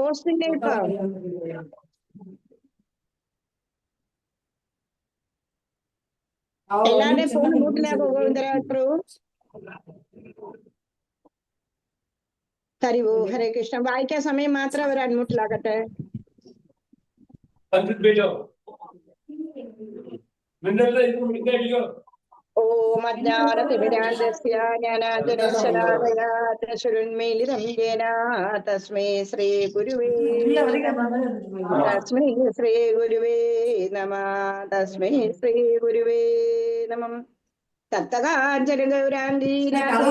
പോസ്റ്റിന്റെ ഇപ്പൊ എല്ലാവരുടെയും ഫോൺ മൂട്ടിലാക്കോ ഗോവിന്ദരാജ് ഹരിവോ ഹരേ കൃഷ്ണ. വായിക്കാൻ സമയം മാത്രം അവർ അൺമ്യൂട്ടിലാക്കട്ടെ. ഓം അജ്ഞാനതിമിരാന്തസ്യ ജ്ഞാനാഞ്ജനശലാകയാ ചക്ഷുരുന്മീലിതം യേന തസ്മൈ ശ്രീ ഗുരുവേ തസ്മൈ ശ്രീ ഗുരുവേ നമഃ. തസ്മൈ ശ്രീ ഗുരുവേ നമഃ. തത്തകാഞ്ചന ഗൗരാംഗീരാധേശ്വരി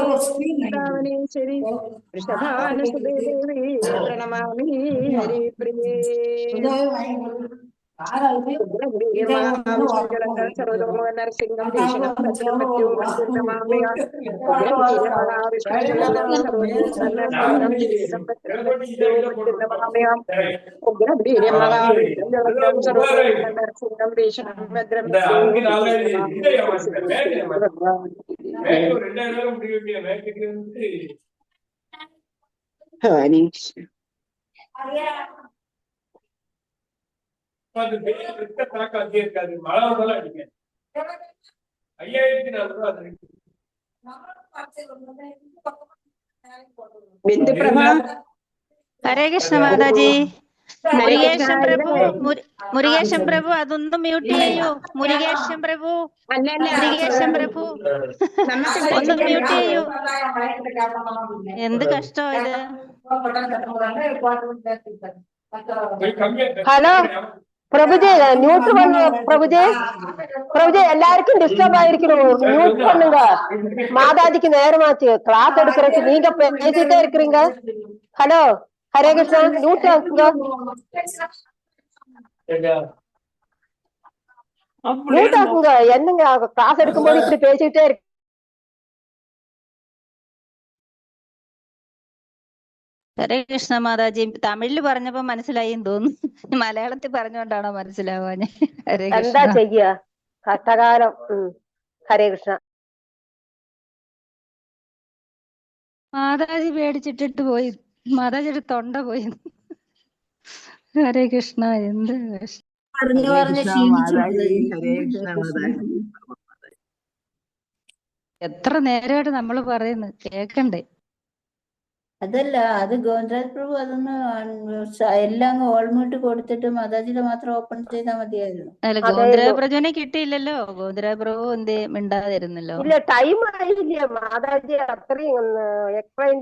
വൃഷഭാനുസുതേ ദേവി പ്രണമാമി ഹരിപ്രിയേ. സർവതോമുഖനരസിംഹം ഭീഷണം ബിന്ദുപ്രഭ. ഹരേ കൃഷ്ണ മാതാജി. മുരുകേശൻ പ്രഭു അതൊന്ന് മ്യൂട്ട് ചെയ്യൂ. മുരുകേശൻ പ്രഭു ഒന്ന് മ്യൂട്ട് ചെയ്യൂ. എന്ത് കഷ്ടോ ഇത്. ഹലോ പ്രഭുജി, ന്യൂസ് பண்ணு പ്രഭുജി. പ്രഭുജി எல்லாருக்கும் டிஸ்டர்ப் ஆயிருக்கணும். நியூஸ் பண்ணுங்க. மாதாஜிக்கு நேரமாச்சு, கிளாஸ் எடுக்கிறதுக்கு நீங்க பேசிட்டே இருக்கிறீங்க. ஹலோ ஹரே கிருஷ்ணா, நியூஸ் ஆகுங்க. நியூஸ் ஆகுங்க. என்னங்க கிளாஸ் எடுக்கும்போது இப்படி பேசிட்டே இருக்கு. ഹരേ കൃഷ്ണ മാതാജി. തമിഴില് പറഞ്ഞപ്പോ മനസ്സിലായിന്ന് തോന്നുന്നു. മലയാളത്തിൽ പറഞ്ഞോണ്ടാണോ മനസ്സിലാവാഞ്ഞ? ഹരേ എന്താ കൃഷ്ണ. ചെയ്യ, കഷ്ടകാലം. ഹരേ കൃഷ്ണ. മാതാജി പേടിച്ചിട്ടിട്ട് പോയി. മാതാജിയുടെ തൊണ്ട പോയി. ഹരേ കൃഷ്ണ. എന്ത് എത്ര നേരമായിട്ട് നമ്മള് പറയുന്നു, കേക്കണ്ടേ? അതല്ല, അത് ഗോവിന്ദരാജ് പ്രഭു അതൊന്ന് എല്ലാം ഓൾമ്യൂട്ട് കൊടുത്തിട്ട് മാതാജിയുടെ മാത്രം ഓപ്പൺ ചെയ്താൽ മതിയായിരുന്നു. അല്ല, ഗോവിന്ദരാജ് പ്രഭുവിനെ കിട്ടിയില്ലല്ലോ. ഗോവിന്ദരാജ് പ്രഭു എന്തേ മിണ്ടാതിരുന്നല്ലോ? ഇല്ല, ടൈം ആയില്ല. മാതാജി അത്രയും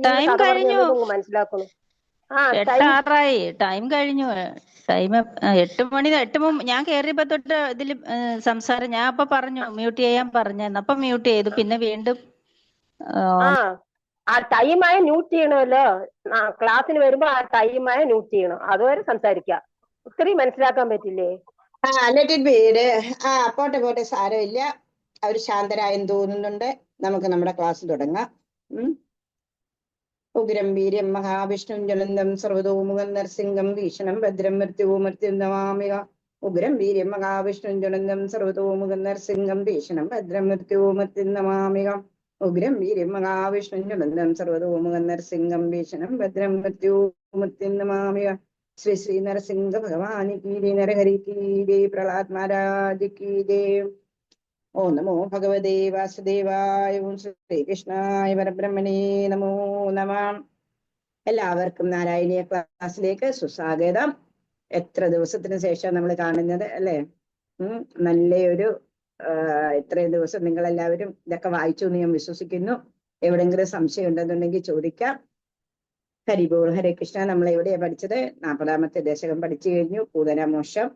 ടൈം കഴിഞ്ഞു. മനസ്സിലാക്കുന്നു. 8:06 ടൈം കഴിഞ്ഞു. ടൈം 8 മണി. ഞാൻ കേറിയപ്പോ തൊട്ട് ഇതില് സംസാരം. ഞാൻ അപ്പൊ പറഞ്ഞു മ്യൂട്ട് ചെയ്യാൻ പറഞ്ഞായിരുന്നു. അപ്പൊ മ്യൂട്ട് ചെയ്തു. പിന്നെ വീണ്ടും ആ ടൈമായ മ്യൂട്ട് ചെയ്യണമല്ലോ. ക്ലാസ്സിന് വരുമ്പോ ആ ടൈമായ മ്യൂട്ട് ചെയ്യണം. അതുവരെ സംസാരിക്കാം. ഇത്രയും മനസ്സിലാക്കാൻ പറ്റില്ലേ? പോട്ടെ സാരമില്ല. അവര് ശാന്തരായെന്ന് തോന്നുന്നുണ്ട്. നമുക്ക് നമ്മുടെ ക്ലാസ് തുടങ്ങാം. ഉഗ്രം വീര്യം മഹാവിഷ്ണും ജ്വലന്തം സർവതോമുഖം നരസിംഹം ഭീഷണം ഭദ്രം മൃത്യുവും നമാമിക. ഉഗ്രം വീര്യം മഹാവിഷ്ണും ജ്വലന്തം സർവതോമുഖം നരസിംഹം ഭീഷണം ഭദ്രം മൃത്യുവും നമാമിക. ഉഗ്രം വീര്യം മഹാവിഷ്ണും ജ്വലന്തം സർവതോമുഖം നരസിംഹം ഭീഷണം ഭദ്രം മൃത്യുവും നമാമിക. ശ്രീ ശ്രീ നരസിംഹ ഭഗവാനി കീ ജയ്, നരഹരി കീ ജയ്, പ്രഹ്ലാദ് മഹാരാജ് കീ ജയ്. ഓം നമോ ഭഗവതേ വാസുദേവായ. ഓം ശ്രീകൃഷ്ണായ പരബ്രഹ്മണേ നമോ നമഃ. എല്ലാവർക്കും നാരായണീയ ക്ലാസ്സിലേക്ക് സുസ്വാഗതം. എത്ര ദിവസത്തിന് ശേഷം നമ്മൾ കാണുന്നത് അല്ലെ? നല്ലൊരു ഇത്രയും ദിവസം നിങ്ങളെല്ലാവരും ഇതൊക്കെ വായിച്ചു എന്ന് ഞാൻ വിശ്വസിക്കുന്നു. എവിടെങ്കിലും സംശയം ഉണ്ടെന്നുണ്ടെങ്കിൽ ചോദിക്കാം. ഹരിബോൾ. ഹരേ കൃഷ്ണ. നമ്മൾ എവിടെയാ പഠിച്ചത്? 40ാമത്തെ ദശകം പഠിച്ചു കഴിഞ്ഞു. പൂതന മോക്ഷം.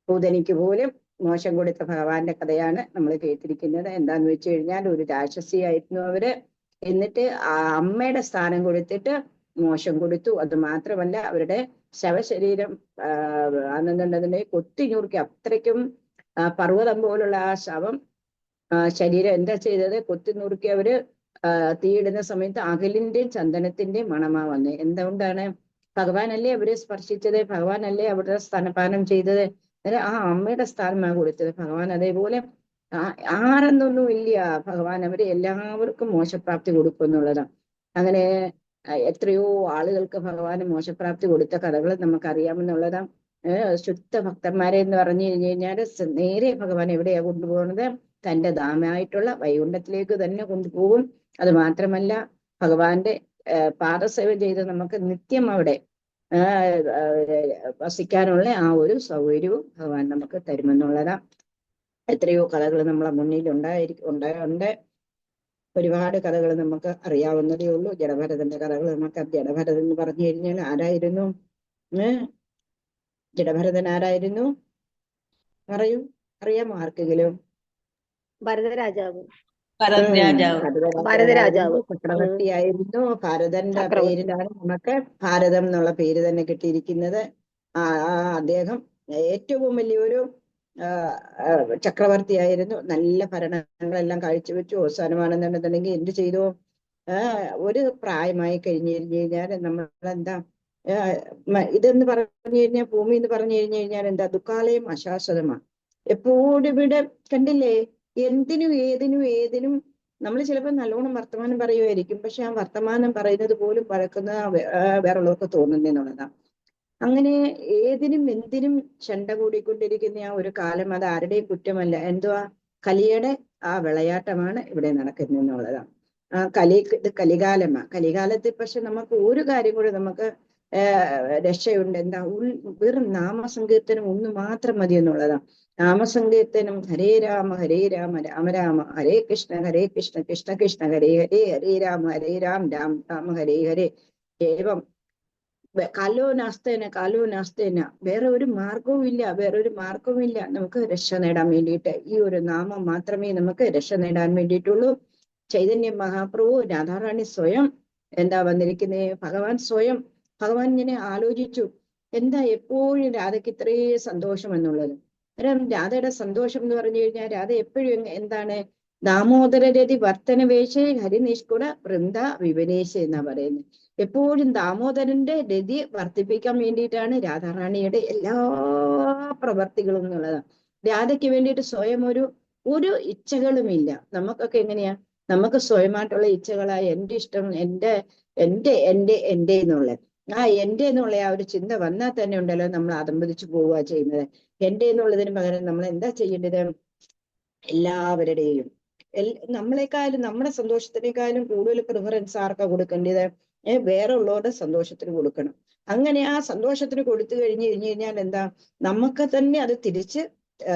പൂതനിക്ക് പോലും മോശം കൊടുത്ത ഭഗവാന്റെ കഥയാണ് നമ്മൾ കേട്ടിരിക്കുന്നത്. എന്താന്ന് വെച്ച് കഴിഞ്ഞാൽ, ഒരു രാക്ഷസിയായിരുന്നു അവര്. എന്നിട്ട് ആ അമ്മയുടെ സ്ഥാനം കൊടുത്തിട്ട് മോശം കൊടുത്തു. അത് മാത്രമല്ല, അവരുടെ ശവശരീരം ആണെന്നുണ്ടെന്നുണ്ടെങ്കിൽ കൊത്തിഞ്ഞൂർക്കി. അത്രയ്ക്കും പർവ്വതം പോലുള്ള ആ ശവം ശരീരം എന്താ ചെയ്തത്? കൊത്തിനുറുക്കി അവര് തീയിടുന്ന സമയത്ത് അകലിന്റെയും ചന്ദനത്തിന്റെയും മണമാ വന്നത്. എന്തുകൊണ്ടാണ്? ഭഗവാനല്ലേ അവരെ സ്പർശിച്ചത്, ഭഗവാനല്ലേ അവരുടെ സ്ഥാനപാനം ചെയ്തത്. ആ അമ്മയുടെ സ്ഥാനമാണ് കൊടുത്തത് ഭഗവാൻ. അതേപോലെ ആരെന്നൊന്നും ഇല്ല, ഭഗവാൻ അവര് എല്ലാവർക്കും മോശപ്രാപ്തി കൊടുക്കും എന്നുള്ളതാണ്. അങ്ങനെ എത്രയോ ആളുകൾക്ക് ഭഗവാന് മോശപ്രാപ്തി കൊടുത്ത കഥകൾ നമുക്കറിയാമെന്നുള്ളതാ. ശുദ്ധ ഭക്തന്മാരെ എന്ന് പറഞ്ഞു കഴിഞ്ഞാൽ നേരെ ഭഗവാൻ എവിടെയാ കൊണ്ടുപോകുന്നത്? തന്റെ ധാമമായിട്ടുള്ള വൈകുണ്ഠത്തിലേക്ക് തന്നെ കൊണ്ടുപോകും. അത് മാത്രമല്ല, ഭഗവാന്റെ പാദസേവ ചെയ്ത് നമുക്ക് നിത്യം അവിടെ വസിക്കാനുള്ള ആ ഒരു സൗകര്യവും ഭഗവാൻ നമുക്ക് തരുമെന്നുള്ളതാ. എത്രയോ കഥകൾ നമ്മളെ മുന്നിൽ ഉണ്ട്. ഒരുപാട് കഥകൾ നമുക്ക് അറിയാവുന്നതേ ഉള്ളൂ. ജഡഭരതന്റെ കഥകൾ നമുക്ക്. ജഡഭരതൻ എന്ന് പറഞ്ഞു കഴിഞ്ഞാൽ ആരായിരുന്നു? ജഡഭരതൻ ആരായിരുന്നു? പറയൂ, അറിയാമോ ആർക്കെങ്കിലും? ഭരതരാജാവ്. ഭരതരാജാവ് ചക്രവർത്തിയായിരുന്നു. ഭാരതന്റെ പേരിലാണ് നമുക്ക് ഭാരതം എന്നുള്ള പേര് തന്നെ കിട്ടിയിരിക്കുന്നത്. അദ്ദേഹം ഏറ്റവും വലിയൊരു ചക്രവർത്തിയായിരുന്നു. നല്ല ഭരണങ്ങളെല്ലാം കാഴ്ചവെച്ചു. അവസാനമാണെന്നുണ്ടെന്നുണ്ടെങ്കിൽ എന്ത് ചെയ്തു? ഒരു പ്രായമായി കഴിഞ്ഞു കഴിഞ്ഞാൽ നമ്മളെന്താ ഇതെന്ന് പറഞ്ഞു കഴിഞ്ഞാൽ, ഭൂമി എന്ന് പറഞ്ഞു കഴിഞ്ഞാൽ എന്താ? ദുഃഖാലയം അശാശ്വതമാണ്. എപ്പോഴും ഇവിടെ കണ്ടില്ലേ, എന്തിനും ഏതിനും നമ്മൾ ചിലപ്പോൾ നല്ലോണം വർത്തമാനം പറയുമായിരിക്കും. പക്ഷെ ആ വർത്തമാനം പറയുന്നത് പോലും പഴക്കുന്ന വേറുള്ളവർക്ക് തോന്നുന്നെന്നുള്ളതാണ്. അങ്ങനെ ഏതിനും എന്തിനും ചെണ്ട കൂടിക്കൊണ്ടിരിക്കുന്ന ആ ഒരു കാലം, അത് ആരുടെയും കുറ്റമല്ല. എന്തുവാ? കലിയുടെ ആ വിളയാട്ടമാണ് ഇവിടെ നടക്കുന്നതെന്നുള്ളതാണ്. ഇത് കലികാലമാണ്. കലികാലത്തിൽ പക്ഷെ നമുക്ക് ഒരു കാര്യം കൂടി നമുക്ക് രക്ഷയുണ്ട്. എന്താ? വെറും നാമസങ്കീർത്തനം ഒന്ന് മാത്രം മതി എന്നുള്ളതാണ്. നാമസങ്കീർത്തനം ഹരേ രാമ രാമ രാമ ഹരേ കൃഷ്ണ കൃഷ്ണ കൃഷ്ണ ഹരേ ഹരേ ഹരേ രാമ രാം രാമ ഹരേ ഹരേ. ഏവം കാലോ നാസ്തേന. വേറെ ഒരു മാർഗവും ഇല്ല. നമുക്ക് രക്ഷ നേടാൻ വേണ്ടിയിട്ട് ഈ ഒരു നാമം മാത്രമേ നമുക്ക് രക്ഷ നേടാൻ വേണ്ടിയിട്ടുള്ളൂ. ചൈതന്യ മഹാപ്രഭു, രാധാറാണി സ്വയം എന്താ വന്നിരിക്കുന്നേ? ഭഗവാൻ ഇങ്ങനെ ആലോചിച്ചു, എന്താ എപ്പോഴും രാധയ്ക്ക് ഇത്രയും സന്തോഷം എന്നുള്ളത്. അന്നേരം രാധയുടെ സന്തോഷം എന്ന് പറഞ്ഞു കഴിഞ്ഞാൽ, രാധ എപ്പോഴും എന്താണ്? ദാമോദരരതി വർത്തനവേശേ ഹരിനിഷ്കുട വൃന്ദ വിവനേശ എന്നാ പറയുന്നത്. എപ്പോഴും ദാമോദരന്റെ രതി വർദ്ധിപ്പിക്കാൻ വേണ്ടിയിട്ടാണ് രാധാറാണിയുടെ എല്ലാ പ്രവർത്തികളും എന്നുള്ളതാണ്. രാധയ്ക്ക് വേണ്ടിയിട്ട് സ്വയം ഒരു ഇച്ഛകളുമില്ല. നമുക്കൊക്കെ എങ്ങനെയാ? നമുക്ക് സ്വയമായിട്ടുള്ള ഇച്ഛകളായ എന്റെ ഇഷ്ടം, എന്റെ എന്നുള്ളത്, എന്റെ എന്നുള്ള ആ ഒരു ചിന്ത വന്നാൽ തന്നെ ഉണ്ടല്ലോ നമ്മൾ അതമ്പതിച്ചു പോവുക ചെയ്യുന്നത്. എന്റെ എന്നുള്ളതിന് പകരം നമ്മൾ എന്താ ചെയ്യേണ്ടത്? എല്ലാവരുടെയും നമ്മളെക്കാളും, നമ്മുടെ സന്തോഷത്തിനേക്കാളും കൂടുതൽ പ്രിഫറൻസ് ആർക്കാ കൊടുക്കേണ്ടത്? വേറെ ഉള്ളവരുടെ സന്തോഷത്തിന് കൊടുക്കണം. അങ്ങനെ ആ സന്തോഷത്തിന് കൊടുത്തു കഴിഞ്ഞാൽ എന്താ? നമുക്ക് തന്നെ അത് തിരിച്ച്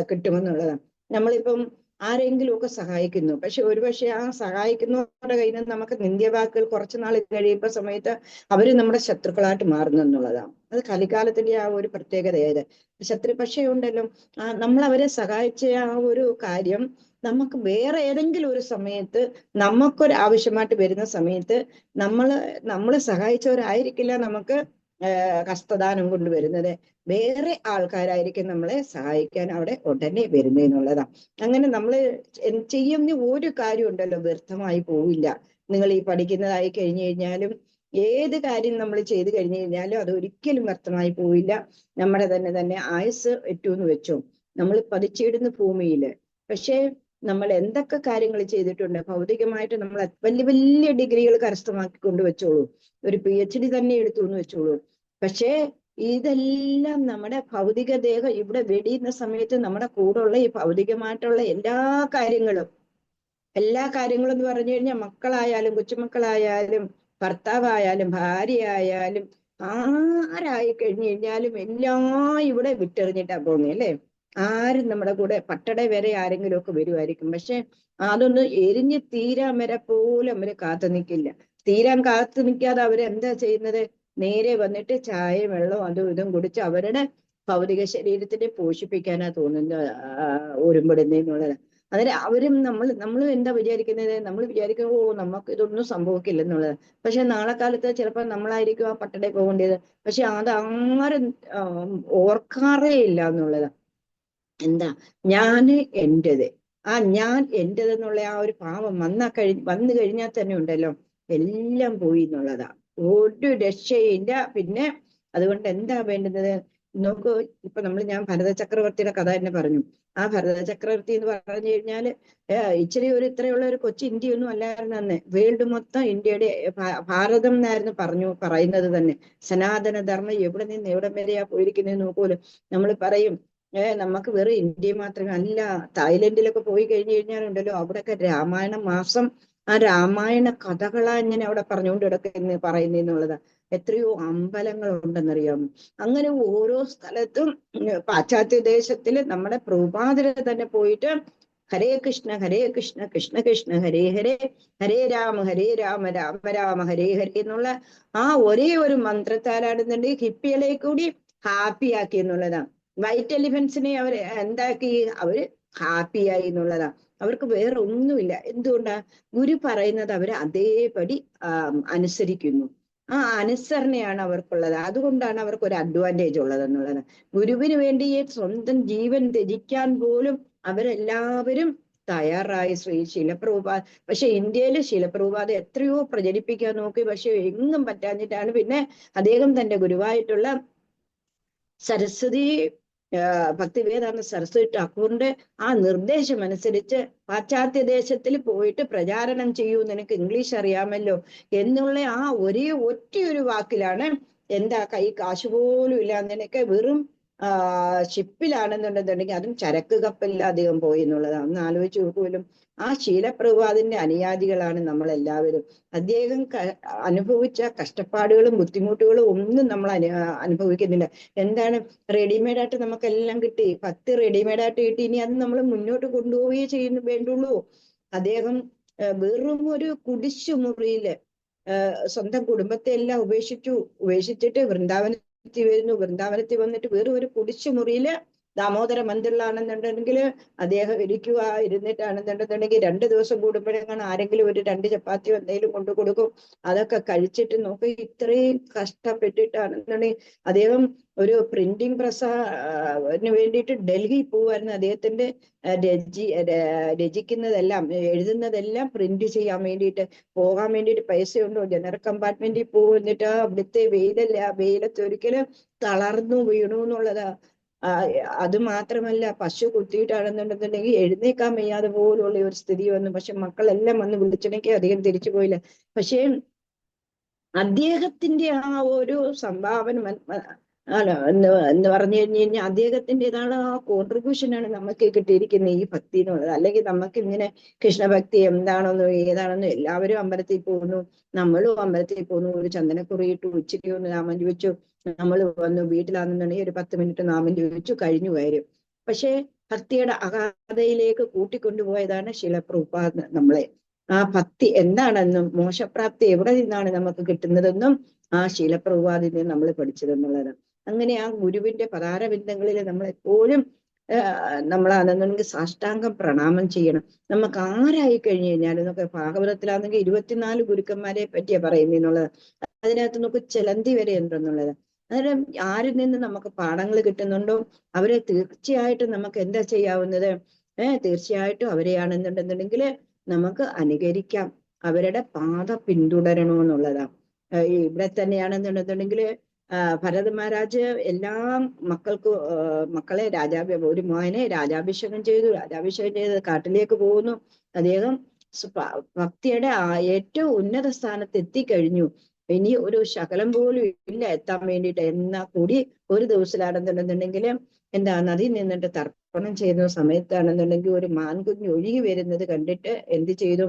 കിട്ടുമെന്നുള്ളതാണ്. നമ്മളിപ്പം ആരെങ്കിലും ഒക്കെ സഹായിക്കുന്നു, പക്ഷെ ഒരുപക്ഷെ ആ സഹായിക്കുന്നവരുടെ കയ്യിൽ നിന്ന് നമുക്ക് നിന്ദ്യവാക്കുകൾ കുറച്ചു നാൾ കഴിയുമ്പോൾ സമയത്ത് അവര് നമ്മുടെ ശത്രുക്കളായിട്ട് മാറുന്നു എന്നുള്ളതാണ്. അത് കലികാലത്തിന്റെ ആ ഒരു പ്രത്യേകതയായത്. പക്ഷേ ഉണ്ടല്ലോ, നമ്മൾ അവരെ സഹായിച്ച ആ ഒരു കാര്യം നമുക്ക് വേറെ ഏതെങ്കിലും ഒരു സമയത്ത് നമുക്കൊരു ആവശ്യമായിട്ട് വരുന്ന സമയത്ത് നമ്മൾ സഹായിച്ചവരായിരിക്കില്ല നമുക്ക് ഹസ്തദാനം കൊണ്ടുവരുന്നത്. വേറെ ആൾക്കാരായിരിക്കും നമ്മളെ സഹായിക്കാൻ അവിടെ ഉടനെ വരുന്നതെന്നുള്ളതാണ്. അങ്ങനെ നമ്മൾ ചെയ്യുന്ന ഒരു കാര്യം ഉണ്ടല്ലോ വ്യർത്ഥമായി പോവില്ല. നിങ്ങൾ ഈ പഠിക്കുന്നതായി കഴിഞ്ഞു കഴിഞ്ഞാലും ഏത് കാര്യം നമ്മൾ ചെയ്തു കഴിഞ്ഞു കഴിഞ്ഞാലും അത് ഒരിക്കലും വ്യർത്ഥമായി പോവില്ല. നമ്മുടെ തന്നെ ആയുസ് ഏറ്റൂന്ന് വെച്ചോ, നമ്മൾ പതിച്ചിടുന്ന ഭൂമിയില്. പക്ഷേ നമ്മൾ എന്തൊക്കെ കാര്യങ്ങൾ ചെയ്തിട്ടുണ്ട്, ഭൗതികമായിട്ട് നമ്മൾ വലിയ ഡിഗ്രികൾ കരസ്ഥമാക്കി കൊണ്ടുവച്ചോളൂ, ഒരു PhD തന്നെ എടുത്തു എന്ന് വെച്ചോളൂ. പക്ഷേ ഇതെല്ലാം നമ്മുടെ ഭൗതിക ദേഹം ഇവിടെ വെടിയുന്ന സമയത്ത് നമ്മുടെ കൂടെയുള്ള ഈ ഭൗതികമായിട്ടുള്ള എല്ലാ കാര്യങ്ങളും എന്ന് പറഞ്ഞു കഴിഞ്ഞാൽ, മക്കളായാലും കൊച്ചുമക്കളായാലും ഭർത്താവായാലും ഭാര്യയായാലും ആരായി കഴിഞ്ഞു കഴിഞ്ഞാലും എല്ലാം ഇവിടെ വിട്ടെറിഞ്ഞിട്ടാ പോകുന്നത് അല്ലേ? ആരും നമ്മുടെ കൂടെ പട്ടട വരെ ആരെങ്കിലും ഒക്കെ വരുമായിരിക്കും. പക്ഷെ അതൊന്ന് എരിഞ്ഞ് തീരാൻ വരെ പോലും അവര് കാത്തു നിൽക്കില്ല. തീരാൻ കാത്തു നിൽക്കാതെ അവരെന്താ ചെയ്യുന്നത്? നേരെ വന്നിട്ട് ചായ വെള്ളം അതും ഇതും കുടിച്ച് അവരുടെ ഭൗതിക ശരീരത്തിനെ പോഷിപ്പിക്കാനാ ഒരുമ്പെടുന്നെന്നുള്ളത്. അതിന് അവരും നമ്മളും എന്താ വിചാരിക്കുന്നത്? നമ്മൾ വിചാരിക്കും നമുക്ക് ഇതൊന്നും സംഭവിക്കില്ലെന്നുള്ളത്. പക്ഷെ നാളെ കാലത്ത് ചിലപ്പോൾ നമ്മളായിരിക്കും ആ പട്ടടയിൽ പോകേണ്ടത്. പക്ഷെ അത് ആരും ഓർക്കാറേ ഇല്ല എന്നുള്ളത്. എന്താ? എന്റേത്, ഞാൻ എന്റേത് എന്നുള്ള ആ ഒരു പാവം വന്നു കഴിഞ്ഞാൽ തന്നെ ഉണ്ടല്ലോ എല്ലാം പോയി എന്നുള്ളതാ. ഒരു രക്ഷയില്ല. പിന്നെ അതുകൊണ്ട് എന്താ വേണ്ടുന്നത്? നോക്കൂ, ഇപ്പൊ ഞാൻ ഭരത ചക്രവർത്തിയുടെ കഥ തന്നെ പറഞ്ഞു. ആ ഭരത ചക്രവർത്തി എന്ന് പറഞ്ഞു കഴിഞ്ഞാല് ഇച്ചിരി ഇത്രയുള്ള ഒരു കൊച്ചു ഇന്ത്യയൊന്നും അല്ലായിരുന്നു അന്ന്. വേൾഡ് മൊത്തം ഇന്ത്യയുടെ ഭാരതം എന്നായിരുന്നു പറയുന്നത് തന്നെ. സനാതന ധർമ്മം എവിടെ നിന്ന് എവിടെ വരെയാ പോയിരിക്കുന്നത് നോക്കൂലോ. നമ്മൾ പറയും നമുക്ക് വെറും ഇന്ത്യ മാത്രമേ അല്ല. തായ്ലൻഡിലൊക്കെ പോയി കഴിഞ്ഞു കഴിഞ്ഞാലുണ്ടല്ലോ, അവിടെയൊക്കെ രാമായണ മാസം ആ രാമായണ കഥകളാ ഇങ്ങനെ അവിടെ പറഞ്ഞുകൊണ്ട് പറയുന്നതെന്നുള്ളതാ. എത്രയോ അമ്പലങ്ങൾ ഉണ്ടെന്നറിയാമോ. അങ്ങനെ ഓരോ സ്ഥലത്തും പാശ്ചാത്യ ദേശത്തില് നമ്മുടെ പ്രഭുപാദര് തന്നെ പോയിട്ട് ഹരേ കൃഷ്ണ കൃഷ്ണ കൃഷ്ണ ഹരേ ഹരേ, ഹരേ രാമ രാമ രാമ ഹരേ ഹരേ എന്നുള്ള ആ ഒരേ ഒരു മന്ത്രത്താലാണെന്നുണ്ടെങ്കിൽ ഹിപ്പികളെ കൂടി ഹാപ്പി ആക്കി എന്നുള്ളതാണ്. വൈറ്റ് എലിഫൻസിനെ അവര് എന്താക്കി? അവര് ഹാപ്പിയായി എന്നുള്ളതാണ്. അവർക്ക് വേറെ ഒന്നുമില്ല. എന്തുകൊണ്ടാ? ഗുരു പറയുന്നത് അവര് അതേപടി അനുസരിക്കുന്നു. ആ അനുസരണയാണ് അവർക്കുള്ളത്. അതുകൊണ്ടാണ് അവർക്ക് ഒരു അഡ്വാൻറ്റേജ് ഉള്ളത് എന്നുള്ളത്. ഗുരുവിന് വേണ്ടി സ്വന്തം ജീവൻ ത്യജിക്കാൻ പോലും അവരെല്ലാവരും തയ്യാറായി ശീലപ്രഭുപാദ്. പക്ഷെ ഇന്ത്യയില് ശീലപ്രഭുപാദ് എത്രയോ പ്രചരിപ്പിക്കാൻ നോക്കി, പക്ഷെ എങ്ങും പറ്റാഞ്ഞിട്ടാണ് പിന്നെ അദ്ദേഹം തന്റെ ഗുരുവായിട്ടുള്ള സരസ്വതി ഭക്തിവേദാന്ത സരസ്വതി ഠാക്കൂറിന്റെ ആ നിർദ്ദേശം അനുസരിച്ച് പാശ്ചാത്യ ദേശത്തിൽ പോയിട്ട് പ്രചാരണം ചെയ്യൂ, നിനക്ക് ഇംഗ്ലീഷ് അറിയാമല്ലോ എന്നുള്ള ആ ഒറ്റയൊരു വാക്കിലാണ് എന്താ കാശ് പോലും ഇല്ല, നിനക്ക് വെറും ഷിപ്പിലാണെന്നുണ്ടെന്നുണ്ടെങ്കിൽ അതും ചരക്ക് കപ്പലിൽ അധികം പോയി എന്നുള്ളതാണ്. ഒന്ന് ആലോചിച്ച് നോക്കുമല്ലോ. ആ ശീലപ്രഭുപാദിന്റെ അനുയായികളാണ് നമ്മളെല്ലാവരും. അദ്ദേഹം അനുഭവിച്ച കഷ്ടപ്പാടുകളും ബുദ്ധിമുട്ടുകളും ഒന്നും നമ്മൾ അനുഭവിക്കുന്നില്ല. എന്താണ്? റെഡിമെയ്ഡായിട്ട് നമുക്കെല്ലാം കിട്ടി. 10 റെഡിമെയ്ഡായിട്ട് കിട്ടി. ഇനി അത് നമ്മൾ മുന്നോട്ട് കൊണ്ടുപോവുകയേ വേണ്ടുള്ളൂ. അദ്ദേഹം വെറും ഒരു കുടിശു മുറിയില് സ്വന്തം കുടുംബത്തെ എല്ലാം ഉപേക്ഷിച്ചിട്ട് വൃന്ദാവനത്തിൽ വരുന്നു. വൃന്ദാവനത്തിൽ വന്നിട്ട് വെറും ഒരു കുടിശു മുറിയില് ദാമോദര മന്ദിറിലാണെന്നുണ്ടെങ്കിൽ അദ്ദേഹം ഇരുന്നിട്ടാണെന്നുണ്ടെന്നുണ്ടെങ്കിൽ 2 ദിവസം കൂടുമ്പോഴെങ്ങനെ ആരെങ്കിലും ഒരു 2 ചപ്പാത്തിയോ എന്തെങ്കിലും കൊണ്ടു കൊടുക്കും. അതൊക്കെ കഴിച്ചിട്ട് നോക്കി ഇത്രയും കഷ്ടപ്പെട്ടിട്ടാണെന്നുണ്ടെങ്കിൽ അദ്ദേഹം ഒരു പ്രിന്റിംഗ് പ്രസ്സിന് വേണ്ടിയിട്ട് ഡൽഹി പോവായിരുന്നു. അദ്ദേഹത്തിന്റെ രചിക്കുന്നതെല്ലാം എഴുതുന്നതെല്ലാം പ്രിന്റ് ചെയ്യാൻ വേണ്ടിയിട്ട് പോകാൻ വേണ്ടിയിട്ട് പൈസയുണ്ടോ? ജനറൽ കമ്പാർട്ട്മെന്റിൽ എന്നിട്ട് അവിടുത്തെ വെയിലത്ത് ഒരിക്കലും തളർന്നു വീണു എന്നുള്ളതാ. അത് മാത്രമല്ല, പശു കുത്തിയിട്ടാണെന്നുണ്ടെന്നുണ്ടെങ്കിൽ എഴുന്നേക്കാൻ വയ്യാതെ പോലുള്ള ഒരു സ്ഥിതി വന്നു. പക്ഷെ മക്കളെല്ലാം വന്ന് വിളിച്ചിടയ്ക്ക് അധികം തിരിച്ചു പോയില്ല. പക്ഷേ അദ്ദേഹത്തിന്റെ ആ ഒരു സംഭാവന എന്ന് പറഞ്ഞു കഴിഞ്ഞാൽ അദ്ദേഹത്തിൻ്റെതാണ് ആ കോൺട്രിബ്യൂഷനാണ് നമുക്ക് കിട്ടിയിരിക്കുന്നത് ഈ ഭക്തി എന്നുള്ളത്. അല്ലെങ്കിൽ നമുക്ക് ഇങ്ങനെ കൃഷ്ണഭക്തി എന്താണെന്നോ ഏതാണെന്നോ എല്ലാവരും അമ്പലത്തിൽ പോകുന്നു, നമ്മളും അമ്പലത്തിൽ പോകുന്നു, ഒരു ചന്ദനക്കുറിയിട്ടു ഉച്ചയ്ക്ക് ഒന്ന് നാമം ചോദിച്ചു, നമ്മൾ വന്നു വീട്ടിലാണെന്നുണ്ടെങ്കിൽ ഒരു 10 മിനിറ്റ് നാമം ചോദിച്ചു കഴിഞ്ഞു വരും. പക്ഷെ ഭക്തിയുടെ അഗാധയിലേക്ക് കൂട്ടിക്കൊണ്ടുപോയതാണ് ശീലപ്രഭുപാദ് നമ്മളെ. ആ ഭക്തി എന്താണെന്നും മോക്ഷപ്രാപ്തി എവിടെ നിന്നാണ് നമുക്ക് കിട്ടുന്നതെന്നും ആ ശീലപ്രഭുപാദിനെ നമ്മൾ പഠിച്ചതെന്നുള്ളതാണ്. അങ്ങനെ ആ ഗുരുവിന്റെ പദാരബിന്ദങ്ങളിൽ നമ്മൾ എപ്പോഴും നമ്മളാണെന്നുണ്ടെങ്കിൽ സാഷ്ടാംഗം പ്രണാമം ചെയ്യണം. നമുക്ക് ആരായി കഴിഞ്ഞു കഴിഞ്ഞാൽ നമുക്ക് ഭാഗവതത്തിലാണെങ്കിൽ 24 ഗുരുക്കന്മാരെ പറ്റിയാ പറയുന്നുള്ളത്. അതിനകത്ത് നമുക്ക് ചെലന്തി വരെ ഉണ്ടെന്നുള്ളത്. അന്നേരം ആരിൽ നിന്ന് നമുക്ക് പാഠങ്ങൾ കിട്ടുന്നുണ്ടോ അവരെ തീർച്ചയായിട്ടും നമുക്ക് എന്താ ചെയ്യാവുന്നത്? തീർച്ചയായിട്ടും അവരെയാണെന്നുണ്ടെന്നുണ്ടെങ്കിൽ നമുക്ക് അനുകരിക്കാം, അവരുടെ പാത പിന്തുടരണമെന്നുള്ളതാണ്. ഇവിടെ തന്നെയാണെന്നുണ്ടെന്നുണ്ടെങ്കിൽ ഭരത് മഹാരാജ് എല്ലാ മക്കളെ ഒരു മോനെ രാജാഭിഷേകം ചെയ്തു. രാജാഭിഷേകം ചെയ്ത് കാട്ടിലേക്ക് പോകുന്നു. അദ്ദേഹം ഭക്തിയുടെ ഏറ്റവും ഉന്നത സ്ഥാനത്ത് എത്തിക്കഴിഞ്ഞു. ഇനി ഒരു ശകലം പോലും ഇല്ല എത്താൻ വേണ്ടിയിട്ട്. എന്നാ കൂടി ഒരു ദിവസത്തിലാണെന്നുണ്ടെന്നുണ്ടെങ്കിൽ നദിയിൽ നിന്നിട്ട് തർപ്പണം ചെയ്യുന്ന സമയത്താണെന്നുണ്ടെങ്കിൽ ഒരു മാൻകുഞ്ഞ് ഒഴുകി വരുന്നത് കണ്ടിട്ട് എന്ത് ചെയ്തു?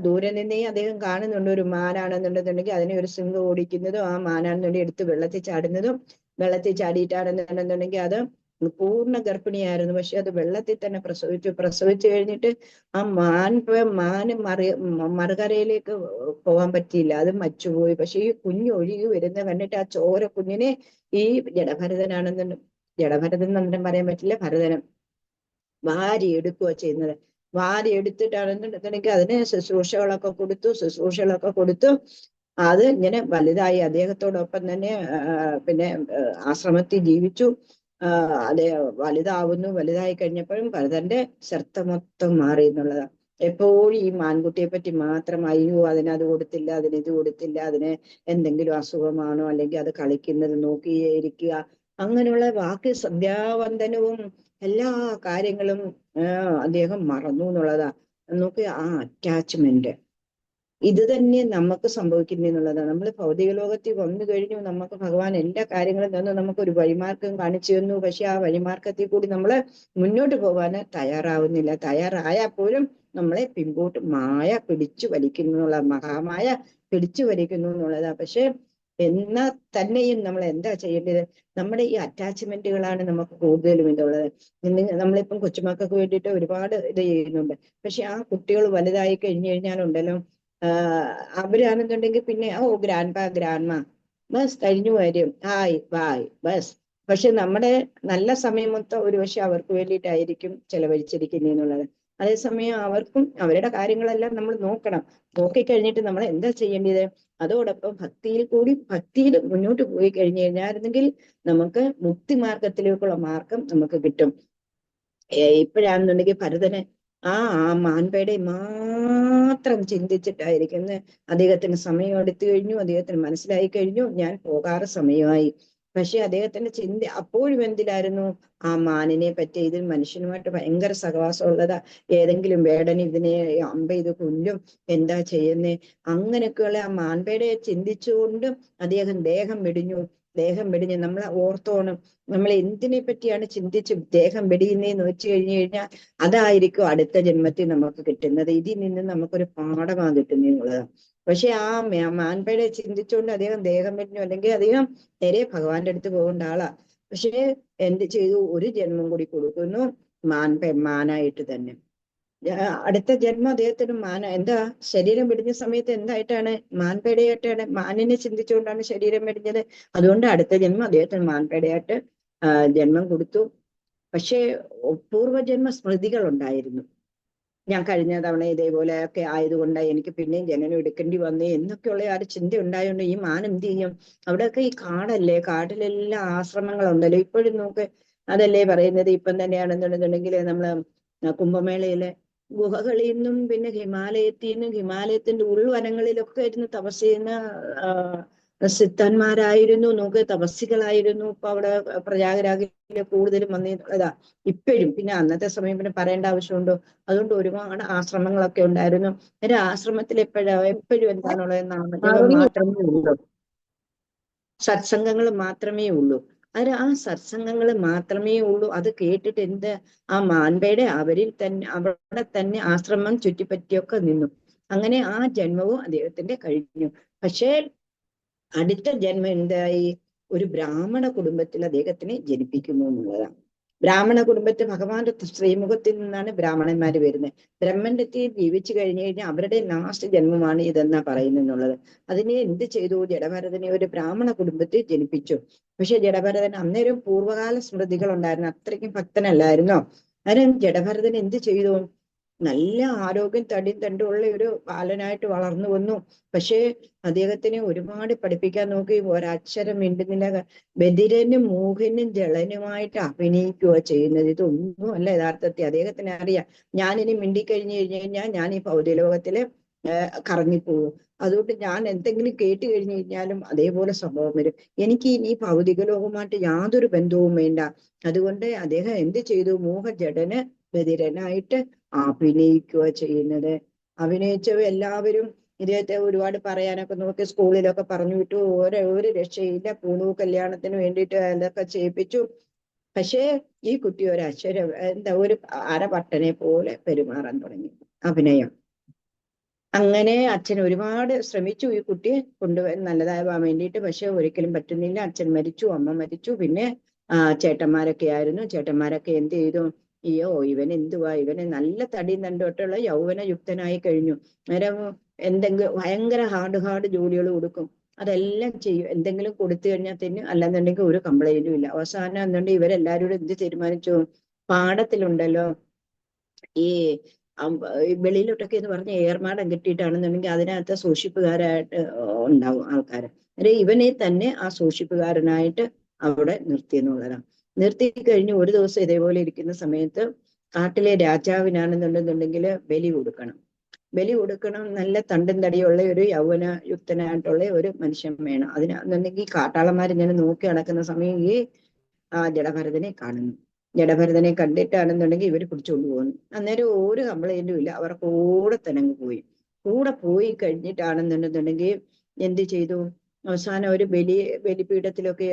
ദൂരെ നിന്നേ അദ്ദേഹം കാണുന്നുണ്ട് ഒരു മാനാണെന്നുണ്ടെന്നുണ്ടെങ്കിൽ അതിനെ ഒരു സിംഹം ഓടിക്കുന്നതും ആ മാനാണെന്നുണ്ടെങ്കിൽ എടുത്ത് വെള്ളത്തിൽ ചാടുന്നതും. വെള്ളത്തിൽ ചാടിയിട്ടാണെന്നുണ്ടെന്നുണ്ടെങ്കിൽ അത് പൂർണ്ണ ഗർഭിണിയായിരുന്നു. പക്ഷെ അത് വെള്ളത്തിൽ തന്നെ പ്രസവിച്ചു കഴിഞ്ഞിട്ട് ആ മാന് മറുകരയിലേക്ക് പോകാൻ പറ്റിയില്ല, അത് മച്ചുപോയി. പക്ഷെ ഈ കുഞ്ഞ് ഒഴുകി വരുന്ന കണ്ടിട്ട് ആ ചോര കുഞ്ഞിനെ ഈ ജഡഭരതൻ എന്നും പറയാൻ പറ്റില്ല, ഭരതനും വാരി എടുക്കുക ചെയ്യുന്നത്. വാരി എടുത്തിട്ടാണെന്നുണ്ടെങ്കിൽ അതിന് ശുശ്രൂഷകളൊക്കെ കൊടുത്തു അത് ഇങ്ങനെ വലുതായി. അദ്ദേഹത്തോടൊപ്പം തന്നെ പിന്നെ ആശ്രമത്തിൽ ജീവിച്ചു. അതേ വലുതായി കഴിഞ്ഞപ്പോഴും ഭരതന്റെ ശ്രദ്ധ മൊത്തം മാറി എന്നുള്ളതാണ്. എപ്പോഴും ഈ മാൻകുട്ടിയെ പറ്റി മാത്രം, അയ്യോ അതിനത് കൊടുത്തില്ല, അതിനിത് കൊടുത്തില്ല, അതിന് എന്തെങ്കിലും അസുഖമാണോ, അല്ലെങ്കിൽ അത് കളിക്കുന്നത് നോക്കിയേ ഇരിക്കുക, അങ്ങനെയുള്ള ബാക്കി സന്ധ്യാവന്ദനവും എല്ലാ കാര്യങ്ങളും അദ്ദേഹം മറന്നു എന്നുള്ളതാ. നോക്ക് ആ അറ്റാച്ച്മെന്റ് ഇത് തന്നെ നമുക്ക് സംഭവിക്കുന്നുള്ളതാണ്. നമ്മൾ ഭൗതിക ലോകത്തിൽ വന്നു കഴിഞ്ഞു, നമുക്ക് ഭഗവാൻ എല്ലാ കാര്യങ്ങളും തന്നു, നമുക്കൊരു വഴിമാർഗം കാണിച്ചു തന്നു. പക്ഷെ ആ വഴിമാർഗത്തിൽ കൂടി നമ്മൾ മുന്നോട്ട് പോകാൻ തയ്യാറാവുന്നില്ല. തയ്യാറായാൽ പോലും നമ്മളെ പിമ്പോട്ട് മായ പിടിച്ചു വലിക്കുന്നു എന്നുള്ള, മഹാമായ പിടിച്ചു വലിക്കുന്നു എന്നുള്ളതാ. പക്ഷെ എന്നാൽ തന്നെയും നമ്മൾ എന്താ ചെയ്യേണ്ടത്? നമ്മുടെ ഈ അറ്റാച്ച്മെന്റുകളാണ് നമുക്ക് കൂടുതലും ഇതുള്ളത്. നമ്മളിപ്പം കൊച്ചുമക്കൾക്ക് വേണ്ടിയിട്ട് ഒരുപാട് ഇത് ചെയ്യുന്നുണ്ട്. പക്ഷെ ആ കുട്ടികൾ വലുതായി കഴിഞ്ഞു കഴിഞ്ഞാലുണ്ടല്ലോ, അവരാണെന്നുണ്ടെങ്കിൽ പിന്നെ ഗ്രാൻഡ്മ ബസ് കഴിഞ്ഞു വരും, ഹായ് ബായ് ബസ്. പക്ഷെ നമ്മുടെ നല്ല സമയം മൊത്തം ഒരു പക്ഷെ അവർക്ക് വേണ്ടിയിട്ടായിരിക്കും ചെലവഴിച്ചിരിക്കുന്നതെന്നുള്ളത്. അതേസമയം അവർക്കും അവരുടെ കാര്യങ്ങളെല്ലാം നമ്മൾ നോക്കണം. നോക്കിക്കഴിഞ്ഞിട്ട് നമ്മൾ എന്താ ചെയ്യേണ്ടത്? അതോടൊപ്പം ഭക്തിയിൽ മുന്നോട്ട് പോയി കഴിഞ്ഞു കഴിഞ്ഞായിരുന്നെങ്കിൽ നമുക്ക് മുക്തിമാർഗത്തിലേക്കുള്ള മാർഗം നമുക്ക് കിട്ടും. ഇപ്പോഴാണെന്നുണ്ടെങ്കിൽ ഭരതന് ആ മാൻപേടെ മാത്രം ചിന്തിച്ചിട്ടായിരിക്കുന്നു. അദ്ദേഹത്തിന് സമയം എടുത്തു കഴിഞ്ഞു, അദ്ദേഹത്തിന് മനസ്സിലായി കഴിഞ്ഞു ഞാൻ പോകാറ് സമയമായി. പക്ഷെ അദ്ദേഹത്തിന്റെ ചിന്ത അപ്പോഴും എന്തിലായിരുന്നു? ആ മാനിനെ പറ്റി. ഇതിൽ മനുഷ്യനുമായിട്ട് ഭയങ്കര സഹവാസം ഉള്ളതാ. ഏതെങ്കിലും വേടൻ ഇതിനെ ഇത് കൊല്ലും, എന്താ ചെയ്യുന്നേ? അങ്ങനെയൊക്കെയുള്ള ആ മാൻപേടെ ചിന്തിച്ചുകൊണ്ടും അദ്ദേഹം ദേഹം വെടിഞ്ഞ് നമ്മൾ ഓർത്തോണം. നമ്മൾ എന്തിനെ പറ്റിയാണ് ചിന്തിച്ച് ദേഹം വെടിയുന്നതെന്ന് വെച്ച് കഴിഞ്ഞാൽ അതായിരിക്കും അടുത്ത ജന്മത്തിൽ നമുക്ക് കിട്ടുന്നത്. ഇതിൽ നിന്ന് നമുക്കൊരു പാഠമാണ് കിട്ടുന്നതെന്നുള്ളതാണ്. പക്ഷെ ആ മാൻപേടെ ചിന്തിച്ചുകൊണ്ട് അദ്ദേഹം ദേഹം വെടിഞ്ഞു, അല്ലെങ്കിൽ അദ്ദേഹം നേരെ ഭഗവാന്റെ അടുത്ത് പോകേണ്ട ആളാ. പക്ഷെ എന്ത് ചെയ്തു? ഒരു ജന്മം കൂടി കൊടുക്കുന്നു മാനായിട്ട് തന്നെ. അടുത്ത ജന്മം അദ്ദേഹത്തിന് എന്താ ശരീരം വെടിഞ്ഞ സമയത്ത് എന്തായിട്ടാണ്? മാൻപേടയായിട്ടാണ്. മാനിനെ ചിന്തിച്ചുകൊണ്ടാണ് ശരീരം വെടിഞ്ഞത്. അതുകൊണ്ട് അടുത്ത ജന്മം അദ്ദേഹത്തിന് മാൻപേടയായിട്ട് ജന്മം കൊടുത്തു. പക്ഷേ പൂർവ്വജന്മ സ്മൃതികൾ ഉണ്ടായിരുന്നു. ഞാൻ കഴിഞ്ഞ തവണ ഇതേപോലെയൊക്കെ ആയതുകൊണ്ട് എനിക്ക് പിന്നെയും ജനനം എടുക്കേണ്ടി വന്നു എന്നൊക്കെയുള്ള ആ ഒരു ചിന്ത ഉണ്ടായതുകൊണ്ട് ഈ മാൻ എന്ത് ചെയ്യും? അവിടെയൊക്കെ ഈ കാടല്ലേ, കാട്ടിലെല്ലാം ആശ്രമങ്ങളുണ്ടല്ലോ. ഇപ്പോഴും നോക്ക്, അതല്ലേ പറയുന്നത്. ഇപ്പം തന്നെയാണെന്നുണ്ടെന്നുണ്ടെങ്കിൽ നമ്മള് കുംഭമേളയിലെ ഗുഹകളിൽ നിന്നും പിന്നെ ഹിമാലയത്തിന്റെ ഉൾവനങ്ങളിലൊക്കെ ഇരുന്ന് തപസ് ചെയ്യുന്ന സിദ്ധന്മാരായിരുന്നു, നോക്ക്, തപസ്സികളായിരുന്നു. ഇപ്പൊ അവിടെ പ്രയാഗരാജില് കൂടുതലും വന്നിട്ടുള്ളതാ ഇപ്പോഴും. പിന്നെ അന്നത്തെ സമയം പിന്നെ പറയേണ്ട ആവശ്യമുണ്ടോ? അതുകൊണ്ട് ഒരുപാട് ആശ്രമങ്ങളൊക്കെ ഉണ്ടായിരുന്നു. ഒരു ആശ്രമത്തിൽ എപ്പോഴും എന്താണുള്ളത്? നാമജപം മാത്രമേ ഉള്ളൂ, സത്സംഗങ്ങൾ മാത്രമേ ഉള്ളൂ. ആ സത്സംഗങ്ങൾ മാത്രമേ ഉള്ളൂ. അത് കേട്ടിട്ട് എന്ത്? ആ മാൻപേടെ അവിടെ തന്നെ ആശ്രമം ചുറ്റിപ്പറ്റിയൊക്കെ നിന്നു. അങ്ങനെ ആ ജന്മവും അദ്ദേഹത്തിന്റെ കഴിഞ്ഞു. പക്ഷേ അടുത്ത ജന്മം എന്തായി? ഒരു ബ്രാഹ്മണ കുടുംബത്തിൽ അദ്ദേഹത്തിനെ ജനിപ്പിക്കുന്നു എന്നുള്ളതാണ്. ബ്രാഹ്മണ കുടുംബത്തിൽ ഭഗവാന്റെ ശ്രീമുഖത്തിൽ നിന്നാണ് ബ്രാഹ്മണന്മാര് വരുന്നത്. ബ്രഹ്മണ്ഡത്തിൽ ജീവിച്ചു കഴിഞ്ഞു കഴിഞ്ഞാൽ അവരുടെ ലാസ്റ്റ് ജന്മമാണ് ഇതെന്നാ പറയുന്നെന്നുള്ളത്. അതിനെ എന്ത് ചെയ്തു? ജഡഭരതനെ ഒരു ബ്രാഹ്മണ കുടുംബത്തിൽ ജനിപ്പിച്ചു. പക്ഷെ ജഡഭരതൻ അന്നേരം പൂർവ്വകാല സ്മൃതികൾ ഉണ്ടായിരുന്നു, അത്രയ്ക്കും ഭക്തനല്ലായിരുന്നോ. അന്നേരം ജഡഭരതൻ എന്ത് ചെയ്തു? നല്ല ആരോഗ്യം തടിയും തണ്ടുള്ള ഒരു ബാലനായിട്ട് വളർന്നു വന്നു. പക്ഷേ അദ്ദേഹത്തിനെ ഒരുപാട് പഠിപ്പിക്കാൻ നോക്കി, ഒരക്ഷരം മിണ്ടുന്നില്ല. ബധിരനും മൂകനും ജളനുമായിട്ട് അഭിനയിക്കുക ചെയ്യുന്നത്. ഇതൊന്നും അല്ല യഥാർത്ഥത്തിൽ. അദ്ദേഹത്തിന് അറിയാം, ഞാനിനി മിണ്ടിക്കഴിഞ്ഞു കഴിഞ്ഞാൽ ഞാൻ ഈ ഭൗതിക ലോകത്തില് കറങ്ങിപ്പോകും. അതുകൊണ്ട് ഞാൻ എന്തെങ്കിലും കേട്ട് കഴിഞ്ഞു കഴിഞ്ഞാലും അതേപോലെ സംഭവം വരും. എനിക്ക് ഇനി ഭൗതിക ലോകവുമായിട്ട് യാതൊരു ബന്ധവും വേണ്ട. അതുകൊണ്ട് അദ്ദേഹം എന്ത് ചെയ്തു? മൂഹജടന് ബധിരനായിട്ട് അഭിനയിക്കുക ചെയ്യുന്നത്. അഭിനയിച്ചവ എല്ലാവരും ഇദ്ദേഹത്തെ ഒരുപാട് പറയാനൊക്കെ നോക്കി, സ്കൂളിലൊക്കെ പറഞ്ഞു വിട്ടു. ഒരു രക്ഷയില്ല. പൂണു കല്യാണത്തിന് വേണ്ടിയിട്ട് അതൊക്കെ ചെയ്യിപ്പിച്ചു. പക്ഷേ ഈ കുട്ടി ഒരക്ഷരം ഒരു അരപട്ടനെ പോലെ പെരുമാറാൻ തുടങ്ങി. അഭിനയം. അങ്ങനെ അച്ഛൻ ഒരുപാട് ശ്രമിച്ചു ഈ കുട്ടിയെ കൊണ്ടുപോകാൻ നല്ലതാവാൻ വേണ്ടിയിട്ട്. പക്ഷെ ഒരിക്കലും പറ്റുന്നില്ല. അച്ഛൻ മരിച്ചു, അമ്മ മരിച്ചു. പിന്നെ ചേട്ടന്മാരൊക്കെ ആയിരുന്നു. ചേട്ടന്മാരൊക്കെ എന്ത് ചെയ്തു? അയ്യോ, ഇവൻ എന്തുവാ, ഇവന് നല്ല തടിയും തണ്ടോട്ടുള്ള യൗവനയുക്തനായി കഴിഞ്ഞു. നേരം എന്തെങ്കിലും ഭയങ്കര ഹാർഡ് ജോലികൾ കൊടുക്കും, അതെല്ലാം ചെയ്യും. എന്തെങ്കിലും കൊടുത്തു കഴിഞ്ഞാൽ തന്നെ, അല്ലെന്നുണ്ടെങ്കിൽ ഒരു കംപ്ലൈന്റും ഇല്ല. അവസാനം എന്നുണ്ടെങ്കിൽ ഇവരെല്ലാവരും കൂടെ എന്ത് തീരുമാനിച്ചു? പാടത്തിലുണ്ടല്ലോ ഈ വെളിയിലോട്ടൊക്കെ എന്ന് പറഞ്ഞ ഏർമാടം കിട്ടിയിട്ടാണെന്നുണ്ടെങ്കിൽ അതിനകത്ത് സൂക്ഷിപ്പുകാരായിട്ട് ഉണ്ടാവും ആൾക്കാർ. ഇവനെ തന്നെ ആ സൂക്ഷിപ്പുകാരനായിട്ട് അവിടെ നിർത്തി എന്നുള്ളതാണ്. നിർത്തി കഴിഞ്ഞ് ഒരു ദിവസം ഇതേപോലെ ഇരിക്കുന്ന സമയത്ത് കാട്ടിലെ രാജാവിനാണെന്നുണ്ടെന്നുണ്ടെങ്കിൽ ബലി കൊടുക്കണം. നല്ല തണ്ടും തടിയുള്ള ഒരു യൗവനയുക്തനായിട്ടുള്ള ഒരു മനുഷ്യൻ വേണം. അതിനാണെന്നുണ്ടെങ്കിൽ കാട്ടാളന്മാർ ഇങ്ങനെ നോക്കി നടക്കുന്ന സമയം ഈ ആ ജഡഭരതനെ കാണുന്നു. ജഡഭരതനെ കണ്ടിട്ടാണെന്നുണ്ടെങ്കിൽ ഇവര് പിടിച്ചുകൊണ്ട് പോകുന്നു. അന്നേരം ഒരു കംപ്ലൈന്റും ഇല്ല, അവർ കൂടെ തന്നെ അങ്ങ് പോയി. കൂടെ പോയി കഴിഞ്ഞിട്ടാണെന്നുണ്ടെന്നുണ്ടെങ്കിൽ എന്ത് ചെയ്തു? അവസാനം ഒരു ബലിപീഠത്തിലൊക്കെ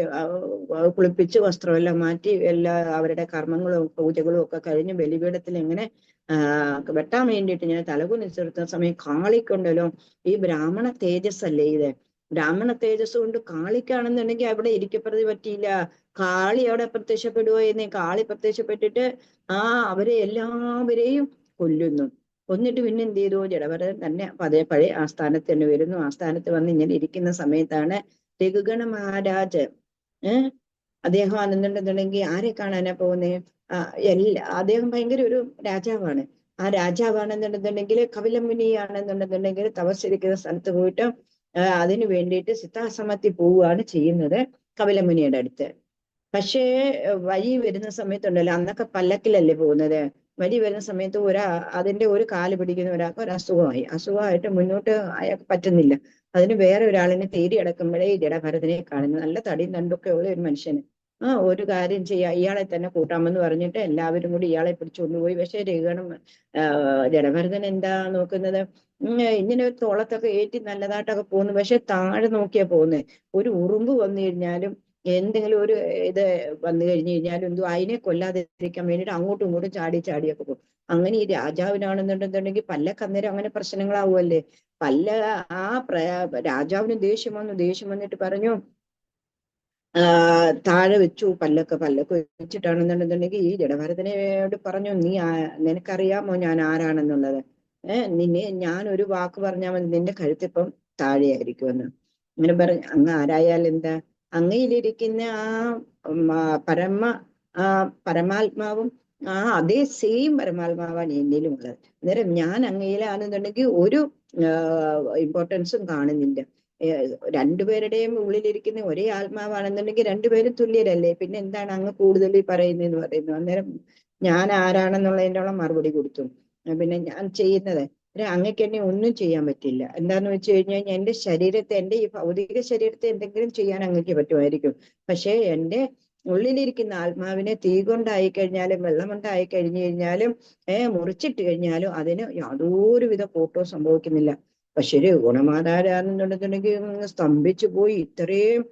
കുളിപ്പിച്ച് വസ്ത്രമെല്ലാം മാറ്റി എല്ലാ അവരുടെ കർമ്മങ്ങളും പൂജകളും ഒക്കെ കഴിഞ്ഞ് ബലിപീഠത്തിൽ ഇങ്ങനെ വെട്ടാൻ വേണ്ടിയിട്ട് ഞാൻ തലകുനിച്ചെടുത്ത സമയം കാളിക്കൊണ്ടല്ലോ, ഈ ബ്രാഹ്മണ തേജസ് അല്ലേ ഇത്, ബ്രാഹ്മണ തേജസ് കൊണ്ട് കാളിക്കാണെന്നുണ്ടെങ്കിൽ അവിടെ ഇരിക്കപ്പെടുന്നത് പറ്റിയില്ല. കാളി അവിടെ പ്രത്യക്ഷപ്പെടുവോ എന്നേ, കാളി പ്രത്യക്ഷപ്പെട്ടിട്ട് അവരെ എല്ലാവരെയും കൊല്ലുന്നു. കൊന്നിട്ട് പിന്നെ എന്ത് ചെയ്തു? ജഡഭരതൻ തന്നെ പഴയ ആസ്ഥാനത്ത് തന്നെ വരുന്നു. ആസ്ഥാനത്ത് വന്ന് ഇങ്ങനെ ഇരിക്കുന്ന സമയത്താണ് രഘുഗണ മഹാരാജ് അദ്ദേഹം ആണെന്നുണ്ടെന്നുണ്ടെങ്കിൽ ആരെ കാണാനാ പോകുന്നേ? അദ്ദേഹം ഭയങ്കര ഒരു രാജാവാണ്. ആ രാജാവാണെന്നുണ്ടെന്നുണ്ടെങ്കിൽ കപിലമുനിയാണെന്നുണ്ടെന്നുണ്ടെങ്കിൽ തപസ്സിരിക്കുന്ന സ്ഥലത്ത് പോയിട്ട് അതിനു വേണ്ടിയിട്ട് സിദ്ധാശ്രമത്തിൽ പോവുകയാണ് ചെയ്യുന്നത് കപിലമുനിയുടെ അടുത്ത്. പക്ഷേ വഴി വരുന്ന സമയത്തുണ്ടല്ലോ, അന്നൊക്കെ പല്ലക്കിലല്ലേ പോകുന്നത്, വഴി വരുന്ന സമയത്ത് അതിന്റെ ഒരു കാല് പിടിക്കുന്ന ഒരാൾക്ക് ഒരു അസുഖമായിട്ട് മുന്നോട്ട് അയാൾക്ക് പറ്റുന്നില്ല. അതിന് വേറെ ഒരാളിനെ തേടി അടക്കുമ്പോഴേ ജഡഭരതനെ കാണുന്നു. നല്ല തടിയും തണ്ടൊക്കെ ഉള്ള ഒരു മനുഷ്യന്. ഒരു കാര്യം ചെയ്യാം, ഇയാളെ തന്നെ കൂട്ടാമെന്ന് പറഞ്ഞിട്ട് എല്ലാവരും കൂടി ഇയാളെ പിടിച്ചുകൊണ്ടുപോയി. പക്ഷെ ജഡഭരതൻ എന്താ നോക്കുന്നത്? ഇങ്ങനെ ഒരു തോളത്തൊക്കെ ഏറ്റി നല്ലതായിട്ടൊക്കെ പോകുന്നു. പക്ഷെ താഴെ നോക്കിയാ പോകുന്നത്. ഒരു ഉറുമ്പ് വന്നു കഴിഞ്ഞാലും എന്തെങ്കിലും ഒരു ഇത് വന്നു കഴിഞ്ഞു കഴിഞ്ഞാലും അതിനെ കൊല്ലാതിരിക്കാൻ വേണ്ടിയിട്ട് അങ്ങോട്ടും ഇങ്ങോട്ടും ചാടിയൊക്കെ പോകും. അങ്ങനെ ഈ രാജാവിനാണെന്നുണ്ടെന്നുണ്ടെങ്കിൽ പല്ലക്ക് അന്നേരം അങ്ങനെ പ്രശ്നങ്ങളാവുമല്ലേ. രാജാവിന് ദേഷ്യം വന്നിട്ട് പറഞ്ഞു, താഴെ വെച്ചു പല്ലക്ക് വെച്ചിട്ടാണെന്നുണ്ടെന്നുണ്ടെങ്കിൽ ഈ ജഡഭരതനോട് പറഞ്ഞു, നിനക്കറിയാമോ ഞാൻ ആരാണെന്നുള്ളത്? ഞാൻ ഒരു വാക്ക് പറഞ്ഞാൽ മതി, നിന്റെ കഴുത്തിപ്പം താഴെയായിരിക്കുമെന്ന്. അങ്ങനെ പറഞ്ഞു. അങ്ങ് ആരായാൽ എന്താ? അങ്ങയിലിരിക്കുന്ന പരമാത്മാവും അതേ സെയിം പരമാത്മാവാണ് എന്നിലും ഉള്ളത്. അന്നേരം ഞാൻ അങ്ങയിലാണെന്നുണ്ടെങ്കിൽ ഒരു ഇമ്പോർട്ടൻസും കാണുന്നില്ല. രണ്ടുപേരുടെയും ഉള്ളിലിരിക്കുന്ന ഒരേ ആത്മാവാണെന്നുണ്ടെങ്കിൽ രണ്ടുപേരും തുല്യരല്ലേ, പിന്നെ എന്താണ് അങ്ങ് കൂടുതൽ പറയുന്നതെന്ന് പറയുന്നു. അന്നേരം ഞാൻ ആരാണെന്നുള്ളതിനുള്ള മറുപടി കൊടുത്തു. പിന്നെ ഞാൻ ചെയ്യുന്നത് അങ്ങക്ക് എന്നെ ഒന്നും ചെയ്യാൻ പറ്റില്ല. എന്താന്ന് വെച്ച് കഴിഞ്ഞാൽ എന്റെ ശരീരത്തെ, എന്റെ ഈ ഭൗതിക ശരീരത്തെ എന്തെങ്കിലും ചെയ്യാൻ അങ്ങക്ക് പറ്റുമായിരിക്കും. പക്ഷെ എന്റെ ഉള്ളിലിരിക്കുന്ന ആത്മാവിനെ തീ കൊണ്ടായി കഴിഞ്ഞാലും വെള്ളം കൊണ്ടായി കഴിഞ്ഞാലും മുറിച്ചിട്ട് കഴിഞ്ഞാലും അതിന് യാതൊരുവിധ കോട്ടവും സംഭവിക്കുന്നില്ല. പക്ഷെ ഒരു ഗുണമാതാരാണെന്നുണ്ടെന്നുണ്ടെങ്കിൽ സ്തംഭിച്ചു പോയി. ഇത്രയും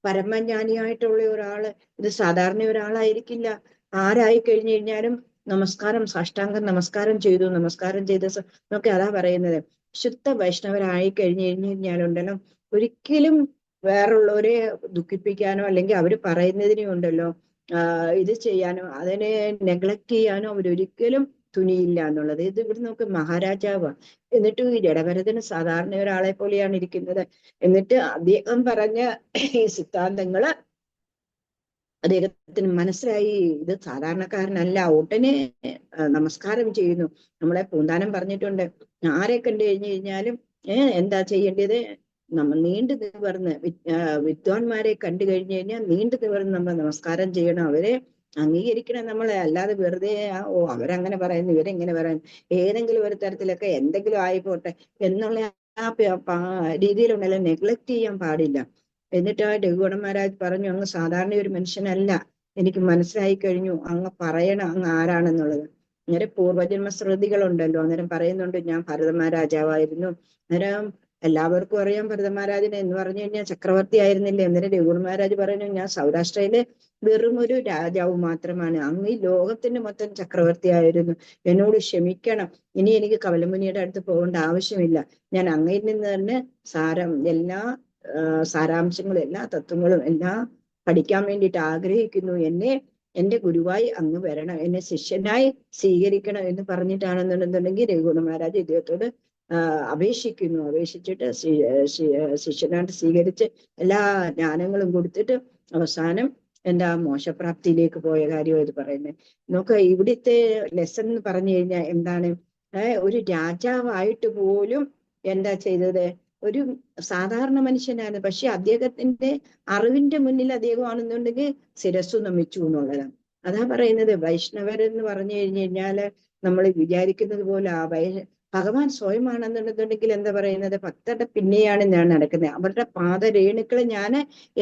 പരമജ്ഞാനിയായിട്ടുള്ള ഒരാള് ഇത് സാധാരണ ഒരാളായിരിക്കില്ല. ആരായി കഴിഞ്ഞു കഴിഞ്ഞാലും നമസ്കാരം, സാഷ്ടാംഗം നമസ്കാരം ചെയ്തു എന്നൊക്കെ അതാ പറയുന്നത്. ശുദ്ധ വൈഷ്ണവരായി കഴിഞ്ഞു കഴിഞ്ഞാലുണ്ടല്ലോ ഒരിക്കലും വേറുള്ളവരെ ദുഃഖിപ്പിക്കാനോ അല്ലെങ്കിൽ അവര് പറയുന്നതിനെ ഉണ്ടല്ലോ ഇത് ചെയ്യാനോ അതിനെ നെഗ്ലക്ട് ചെയ്യാനോ അവരൊരിക്കലും തുനിയില്ല എന്നുള്ളത്. ഇത് ഇവിടെ നമുക്ക് മഹാരാജാവാണ്. എന്നിട്ട് ഈ ജഡഭരതന് സാധാരണ ഒരാളെ പോലെയാണ് ഇരിക്കുന്നത്. എന്നിട്ട് അദ്ദേഹം പറഞ്ഞ ഈ സിദ്ധാന്തങ്ങള് അദ്ദേഹത്തിന് മനസ്സിലായി. ഇത് സാധാരണക്കാരനല്ല. ഉടനെ നമസ്കാരം ചെയ്യുന്നു. നമ്മളെ പൂന്താനം പറഞ്ഞിട്ടുണ്ട്, ആരെ കണ്ടു കഴിഞ്ഞു കഴിഞ്ഞാലും എന്താ ചെയ്യേണ്ടത്? നമ്മൾ നീണ്ടു നിവർന്ന് വിദ്വാൻമാരെ കണ്ടു കഴിഞ്ഞു കഴിഞ്ഞാൽ നീണ്ടു നിവർന്ന് നമ്മൾ നമസ്കാരം ചെയ്യണം. അവരെ അംഗീകരിക്കണം നമ്മളെ. അല്ലാതെ വെറുതെ അവരങ്ങനെ പറയുന്നു ഇവരെങ്ങനെ പറയുന്നു, ഏതെങ്കിലും ഒരു തരത്തിലൊക്കെ എന്തെങ്കിലും ആയിപ്പോട്ടെ എന്നുള്ള രീതിയിലുണ്ടല്ലോ നെഗ്ലക്ട് ചെയ്യാൻ പാടില്ല. എന്നിട്ട് രഘുഗണ മഹാരാജ് പറഞ്ഞു, അങ്ങ് സാധാരണ ഒരു മനുഷ്യനല്ല, എനിക്ക് മനസ്സിലായി കഴിഞ്ഞു, അങ്ങ് പറയണം അങ്ങ് ആരാണെന്നുള്ളത്. അന്നേരം പൂർവജന്മ ശ്രുതികളുണ്ടല്ലോ, അന്നേരം പറയുന്നുണ്ട് ഞാൻ ഭരതമഹാരാജാവായിരുന്നു. അന്നേരം എല്ലാവർക്കും അറിയാം ഭരതമഹാരാജനെ എന്ന് പറഞ്ഞു കഴിഞ്ഞാൽ ചക്രവർത്തി ആയിരുന്നില്ലേ. അന്നേരം രഘുഗണ മഹാരാജ് പറയുന്നു, ഞാൻ സൗരാഷ്ട്രയിലെ വെറും ഒരു രാജാവ് മാത്രമാണ്, അങ്ങ് ഈ ലോകത്തിന് മൊത്തം ചക്രവർത്തി ആയിരുന്നു, എന്നോട് ക്ഷമിക്കണം. ഇനി എനിക്ക് കപിലമുനിയുടെ അടുത്ത് പോകേണ്ട ആവശ്യമില്ല. ഞാൻ അങ്ങയിൽ നിന്ന് തന്നെ എല്ലാ സാരാംശങ്ങളും എല്ലാ തത്വങ്ങളും എല്ലാം പഠിക്കാൻ വേണ്ടിയിട്ട് ആഗ്രഹിക്കുന്നു. എന്റെ ഗുരുവായി അങ്ങ് വരണം, എന്നെ ശിഷ്യനായി സ്വീകരിക്കണം എന്ന് പറഞ്ഞിട്ടാണെന്നുണ്ടെന്നുണ്ടെങ്കിൽ രഘുഗണ മഹാരാജ് ഇദ്ദേഹത്തോട് അപേക്ഷിക്കുന്നു. അപേക്ഷിച്ചിട്ട് ശിഷ്യനായിട്ട് സ്വീകരിച്ച് എല്ലാ ജ്ഞാനങ്ങളും കൊടുത്തിട്ട് അവസാനം എന്താ മോശപ്രാപ്തിയിലേക്ക് പോയ കാര്യമാണ് ഇത് പറയുന്നത്. നമുക്ക് ഇവിടുത്തെ ലെസൺ എന്ന് പറഞ്ഞു കഴിഞ്ഞാൽ എന്താണ്? ഒരു രാജാവായിട്ട് പോലും എന്താ ചെയ്തത്? ഒരു സാധാരണ മനുഷ്യനാണ്. പക്ഷെ അദ്ദേഹത്തിന്റെ അറിവിന്റെ മുന്നിൽ അദ്ദേഹം ആണെന്നുണ്ടെങ്കിൽ ശിരസ്സു നമിച്ചു എന്നുള്ളതാണ്. അതാ പറയുന്നത് വൈഷ്ണവരെന്ന് പറഞ്ഞു കഴിഞ്ഞു കഴിഞ്ഞാല് നമ്മൾ വിചാരിക്കുന്നത് പോലെ ഭഗവാൻ സ്വയമാണെന്നുണ്ടെന്നുണ്ടെങ്കിൽ എന്താ പറയുന്നത്? ഭക്തരുടെ പിന്നെയാണ് ഞാൻ നടക്കുന്നത്. അവരുടെ പാദരേണുക്കളെ ഞാൻ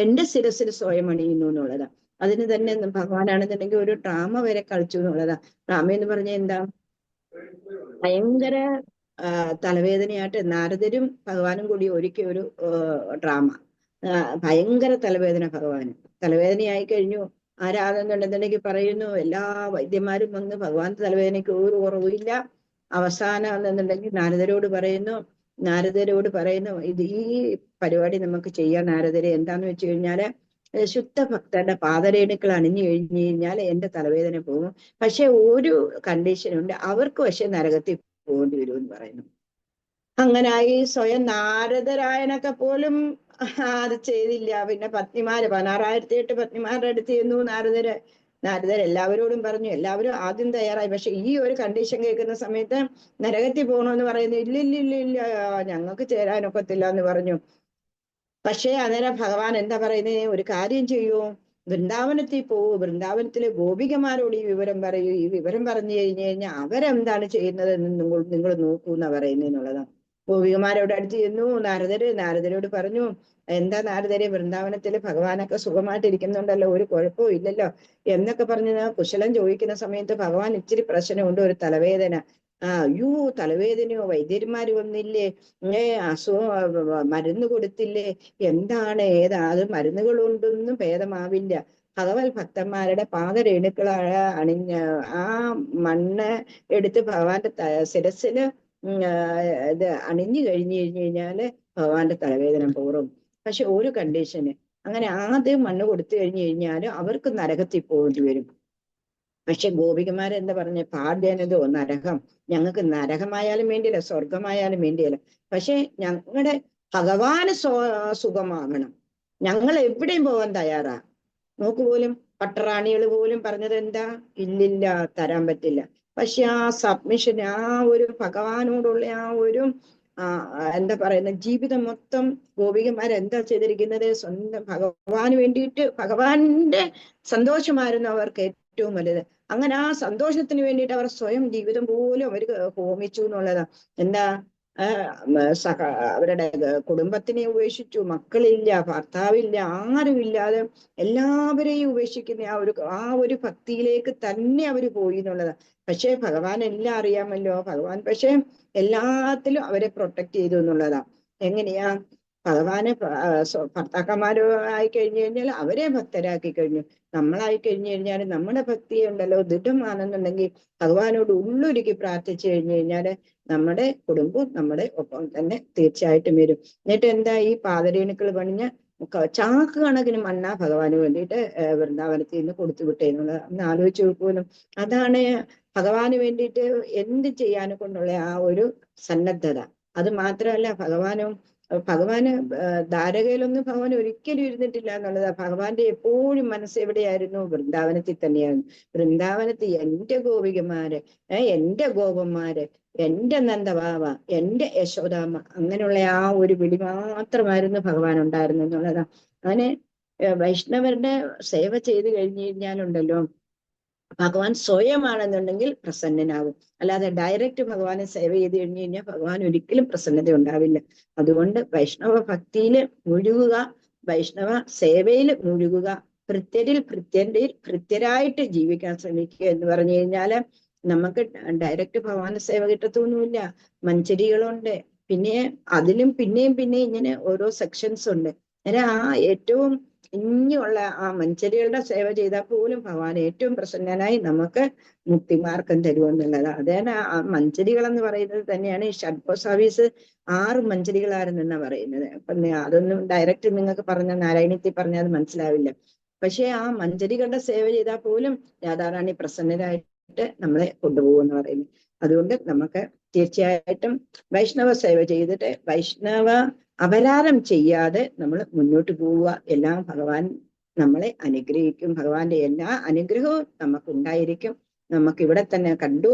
എന്റെ ശിരസിൽ സ്വയം അണിയുന്നു എന്നുള്ളതാണ്. അതിന് തന്നെ ഭഗവാനാണെന്നുണ്ടെങ്കിൽ ഒരു ഡ്രാമ വരെ കളിച്ചു എന്നുള്ളതാ. ഡ്രാമ എന്ന് പറഞ്ഞാൽ എന്താ, ഭയങ്കര തലവേദനയായിട്ട് നാരദരും ഭഗവാനും കൂടി ഒരുക്കിയ ഒരു ഡ്രാമ. ഭയങ്കര തലവേദന ഭഗവാന്. തലവേദനയായി കഴിഞ്ഞു. ആരാധെന്നുണ്ടെന്നുണ്ടെങ്കിൽ പറയുന്നു എല്ലാ വൈദ്യന്മാരും വന്ന് ഭഗവാന്റെ തലവേദനയ്ക്ക് ഒരു കുറവില്ല. അവസാനം എന്നുണ്ടെങ്കിൽ നാരദരോട് പറയുന്നു ഇത് ഈ പരിപാടി നമുക്ക് ചെയ്യാൻ നാരദരെ. എന്താന്ന് വെച്ച് കഴിഞ്ഞാല് ശുദ്ധ ഭക്തരുടെ പാദരേണുക്കൾ അണിഞ്ഞു കഴിഞ്ഞു കഴിഞ്ഞാൽ എന്റെ തലവേദന പോകും. പക്ഷെ ഒരു കണ്ടീഷനുണ്ട്, അവർക്ക് പക്ഷെ നരകത്തിൽ പോകേണ്ടി വരും എന്ന് പറയുന്നു. അങ്ങനായി സ്വയം നാരദരായനൊക്കെ പോലും അത് ചെയ്തില്ല. പിന്നെ പത്നിമാര് 16,008 പത്നിമാരുടെ അടുത്ത് ചെന്നു നാരദർ എല്ലാവരോടും പറഞ്ഞു. എല്ലാവരും ആദ്യം തയ്യാറായി. പക്ഷെ ഈ ഒരു കണ്ടീഷൻ കേൾക്കുന്ന സമയത്ത് നരകത്തിൽ പോകണമെന്ന് പറയുന്നു. ഇല്ല ഞങ്ങൾക്ക് ചേരാനൊക്കത്തില്ല എന്ന് പറഞ്ഞു. പക്ഷേ അന്നേരം ഭഗവാൻ എന്താ പറയുന്നത്, ഒരു കാര്യം ചെയ്യൂ, വൃന്ദാവനത്തിൽ പോവൂ, വൃന്ദാവനത്തിലെ ഗോപികമാരോട് ഈ വിവരം പറയൂ. ഈ വിവരം പറഞ്ഞു കഴിഞ്ഞാൽ അവരെന്താണ് ചെയ്യുന്നത് എന്ന് നിങ്ങൾ നോക്കൂ എന്നാ പറയുന്നതെന്നുള്ളതാണ്. ഗോപികമാരോട് അടുത്ത് ചെന്നു നാരദരോട് പറഞ്ഞു, എന്താ നാരദരെ, വൃന്ദാവനത്തില് ഭഗവാനൊക്കെ സുഖമായിട്ടിരിക്കുന്നുണ്ടല്ലോ, ഒരു കുഴപ്പവും ഇല്ലല്ലോ എന്നൊക്കെ പറഞ്ഞ് കുശലം ചോദിക്കുന്ന സമയത്ത് ഭഗവാൻ ഇച്ചിരി പ്രശ്നമുണ്ട്, ഒരു തലവേദന. അയ്യോ തലവേദനയോ, വൈദ്യന്മാര് വന്നില്ലേ, മരുന്ന് കൊടുത്തില്ലേ, എന്താണ് അത് മരുന്നുകൾ കൊണ്ടൊന്നും ഭേദമാവില്ല. ഭഗവത് ഭക്തന്മാരുടെ പാദരേണുക്കളായ ആ മണ്ണ് എടുത്ത് ഭഗവാന്റെ ശിരസില് ഇത് അണിഞ്ഞു കഴിഞ്ഞാല് ഭഗവാന്റെ തലവേദന പോറും. പക്ഷെ ഒരു കണ്ടീഷന്, അങ്ങനെ ആദ്യം മണ്ണ് കൊടുത്തു കഴിഞ്ഞാലും അവർക്ക് നരകത്തിൽ പോകേണ്ടി വരും. പക്ഷെ ഗോപികമാരെന്താ പറഞ്ഞ, പാഠ്യനതോ നരകം, ഞങ്ങൾക്ക് നരകമായാലും വേണ്ടിയില്ല, സ്വർഗമായാലും വേണ്ടിയല്ല, പക്ഷെ ഞങ്ങളുടെ ഭഗവാന് സുഖമാകണം, ഞങ്ങൾ എവിടെയും പോകാൻ തയ്യാറാ. നോക്കുപോലും പട്ടറാണികൾ പോലും പറഞ്ഞത് എന്താ, ഇല്ലില്ല തരാൻ പറ്റില്ല. പക്ഷെ ആ സബ്മിഷൻ, ആ ഒരു ഭഗവാനോടുള്ള ആ ഒരു എന്താ പറയുന്ന ജീവിതം മൊത്തം ഗോപികമാരെന്താ ചെയ്തിരിക്കുന്നത്, സ്വന്തം ഭഗവാന് വേണ്ടിയിട്ട്, ഭഗവാന്റെ സന്തോഷമായിരുന്നു അവർക്ക് ഏറ്റവും വലുത്. അങ്ങനെ ആ സന്തോഷത്തിന് വേണ്ടിയിട്ട് അവർ സ്വയം ജീവിതം പോലും അവർ ഹോമിച്ചു എന്നുള്ളതാ. എന്താ, അവരുടെ കുടുംബത്തിനെ ഉപേക്ഷിച്ചു, മക്കളില്ല, ഭർത്താവില്ല, ആരുമില്ലാതെ എല്ലാവരെയും ഉപേക്ഷിക്കുന്ന ആ ഒരു ഭക്തിയിലേക്ക് തന്നെ അവർ പോയി എന്നുള്ളതാ. പക്ഷെ ഭഗവാൻ എല്ലാം അറിയാമല്ലോ. ഭഗവാൻ പക്ഷെ എല്ലാത്തിലും അവരെ പ്രൊട്ടക്ട് ചെയ്തു എന്നുള്ളതാ. എങ്ങനെയാ, ഭഗവാന് ഭർത്താക്കന്മാരോ ആയി കഴിഞ്ഞു കഴിഞ്ഞാൽ അവരെ ഭക്തരാക്കി കഴിഞ്ഞു. നമ്മളായി കഴിഞ്ഞു കഴിഞ്ഞാൽ നമ്മുടെ ഭക്തി ഉണ്ടല്ലോ ദൃഢമാണെന്നുണ്ടെങ്കിൽ ഭഗവാനോട് ഉള്ളൊരുക്കി പ്രാർത്ഥിച്ചു കഴിഞ്ഞു കഴിഞ്ഞാല് നമ്മുടെ കുടുംബം നമ്മുടെ ഒപ്പം തന്നെ തീർച്ചയായിട്ടും വരും. എന്നിട്ട് എന്താ, ഈ പാദരേണുക്കൾ പണിഞ്ഞ ചാക്ക് കണക്കിന് മണ്ണ ഭഗവാന് വേണ്ടിയിട്ട് വൃന്ദാവനത്തിൽ നിന്ന് കൊടുത്തു വിട്ടേന്നുള്ളത് ഒന്ന് ആലോചിച്ച് നോക്കുമല്ലോ. അതാണ് ഭഗവാന് വേണ്ടിയിട്ട് എന്ത് ചെയ്യാനെ കൊണ്ടുള്ള ആ ഒരു സന്നദ്ധത. അത് മാത്രമല്ല, ഭഗവാന് ദ്വാരകയിലൊന്നും ഭഗവാൻ ഒരിക്കലും ഇരുന്നിട്ടില്ല എന്നുള്ളതാ. ഭഗവാന്റെ എപ്പോഴും മനസ്സ് എവിടെയായിരുന്നു, വൃന്ദാവനത്തിൽ തന്നെയായിരുന്നു. വൃന്ദാവനത്തിൽ എന്റെ ഗോപികമാര്, എന്റെ ഗോപന്മാര്, എന്റെ നന്ദഭാവ, എന്റെ യശോദാമ്മ, അങ്ങനെയുള്ള ആ ഒരു വിളി മാത്രമായിരുന്നു ഭഗവാൻ ഉണ്ടായിരുന്നു എന്നുള്ളതാ. അങ്ങനെ വൈഷ്ണവരുടെ സേവ ചെയ്ത് കഴിഞ്ഞു കഴിഞ്ഞാലുണ്ടല്ലോ ഭഗവാൻ സ്വയമാണെന്നുണ്ടെങ്കിൽ പ്രസന്നനാകും. അല്ലാതെ ഡയറക്റ്റ് ഭഗവാനെ സേവ ചെയ്ത് കഴിഞ്ഞു കഴിഞ്ഞാൽ ഭഗവാൻ ഒരിക്കലും പ്രസന്നത ഉണ്ടാവില്ല. അതുകൊണ്ട് വൈഷ്ണവ ഭക്തിയില് മുഴുകുക, വൈഷ്ണവ സേവയിൽ മുഴുകുക, ഭൃത്യരായിട്ട് ജീവിക്കാൻ ശ്രമിക്കുക എന്ന് പറഞ്ഞു കഴിഞ്ഞാല് നമുക്ക് ഡയറക്റ്റ് ഭഗവാന്റെ സേവ കിട്ടത്തൊന്നുമില്ല. മഞ്ചരികളുണ്ട്, പിന്നെ അതിലും പിന്നെയും ഇങ്ങനെ ഓരോ സെക്ഷൻസ് ഉണ്ട്. അന്നേരം ആ ഏറ്റവും ഇനിയുള്ള ആ മഞ്ചരികളുടെ സേവ ചെയ്താൽ പോലും ഭഗവാൻ ഏറ്റവും പ്രസന്നനായി നമുക്ക് മുക്തിമാർഗം തരുമെന്നുള്ളതാണ്. അതാണ് ആ മഞ്ചരികൾ എന്ന് പറയുന്നത് തന്നെയാണ് ഈ ഷഡ്ഭ സർവീസ് 6 മഞ്ചരികളായിരുന്നെന്നാ പറയുന്നത്. അപ്പൊ അതൊന്നും ഡയറക്റ്റ് നിങ്ങൾക്ക് പറഞ്ഞ നാരായണീയത്തിൽ പറഞ്ഞാൽ അത് മനസ്സിലാവില്ല. പക്ഷെ ആ മഞ്ചരികളുടെ സേവ ചെയ്താൽ പോലും രാധാറാണി പ്രസന്നരായിട്ട് നമ്മളെ കൊണ്ടുപോകുമെന്ന് പറയുന്നു. അതുകൊണ്ട് നമുക്ക് തീർച്ചയായിട്ടും വൈഷ്ണവ സേവ ചെയ്തിട്ട് വൈഷ്ണവ അപരാധം ചെയ്യാതെ നമ്മൾ മുന്നോട്ട് പോവുക. എല്ലാം ഭഗവാൻ നമ്മളെ അനുഗ്രഹിക്കും. ഭഗവാന്റെ എല്ലാ അനുഗ്രഹവും നമുക്കുണ്ടായിരിക്കും. നമുക്ക് ഇവിടെ തന്നെ കണ്ടു,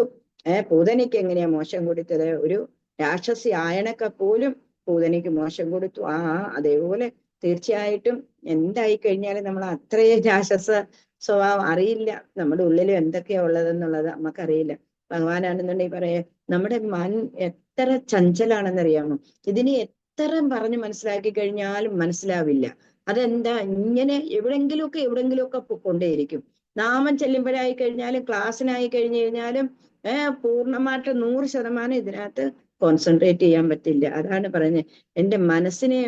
പൂതനയ്ക്ക് എങ്ങനെയാ മോശം കൊടുത്തത്, ഒരു രാക്ഷസി ആയണൊക്കെ പോലും പൂതനയ്ക്ക് മോശം കൊടുത്തു. അതേപോലെ തീർച്ചയായിട്ടും എന്തായി കഴിഞ്ഞാലും നമ്മൾ അത്രയും രാക്ഷസ സ്വഭാവം അറിയില്ല, നമ്മുടെ ഉള്ളിൽ എന്തൊക്കെയാ ഉള്ളതെന്നുള്ളത് നമുക്കറിയില്ല. ഭഗവാനാണെന്നുണ്ടെങ്കിൽ പറയാ, നമ്മുടെ എത്ര ചഞ്ചലാണെന്നറിയാമോ, ഇതിനെ എത്ര പറഞ്ഞ് മനസ്സിലാക്കി കഴിഞ്ഞാലും മനസ്സിലാവില്ല. അതെന്താ ഇങ്ങനെ എവിടെങ്കിലുമൊക്കെ പൊക്കൊണ്ടേയിരിക്കും. നാമം ചെല്ലുമ്പോഴായി കഴിഞ്ഞാലും ക്ലാസ്സിനായി കഴിഞ്ഞു കഴിഞ്ഞാലും പൂർണ്ണമായിട്ട് 100% ഇതിനകത്ത് കോൺസെൻട്രേറ്റ് ചെയ്യാൻ പറ്റില്ല. അതാണ് പറയുന്നത്. എന്റെ മനസ്സിനെ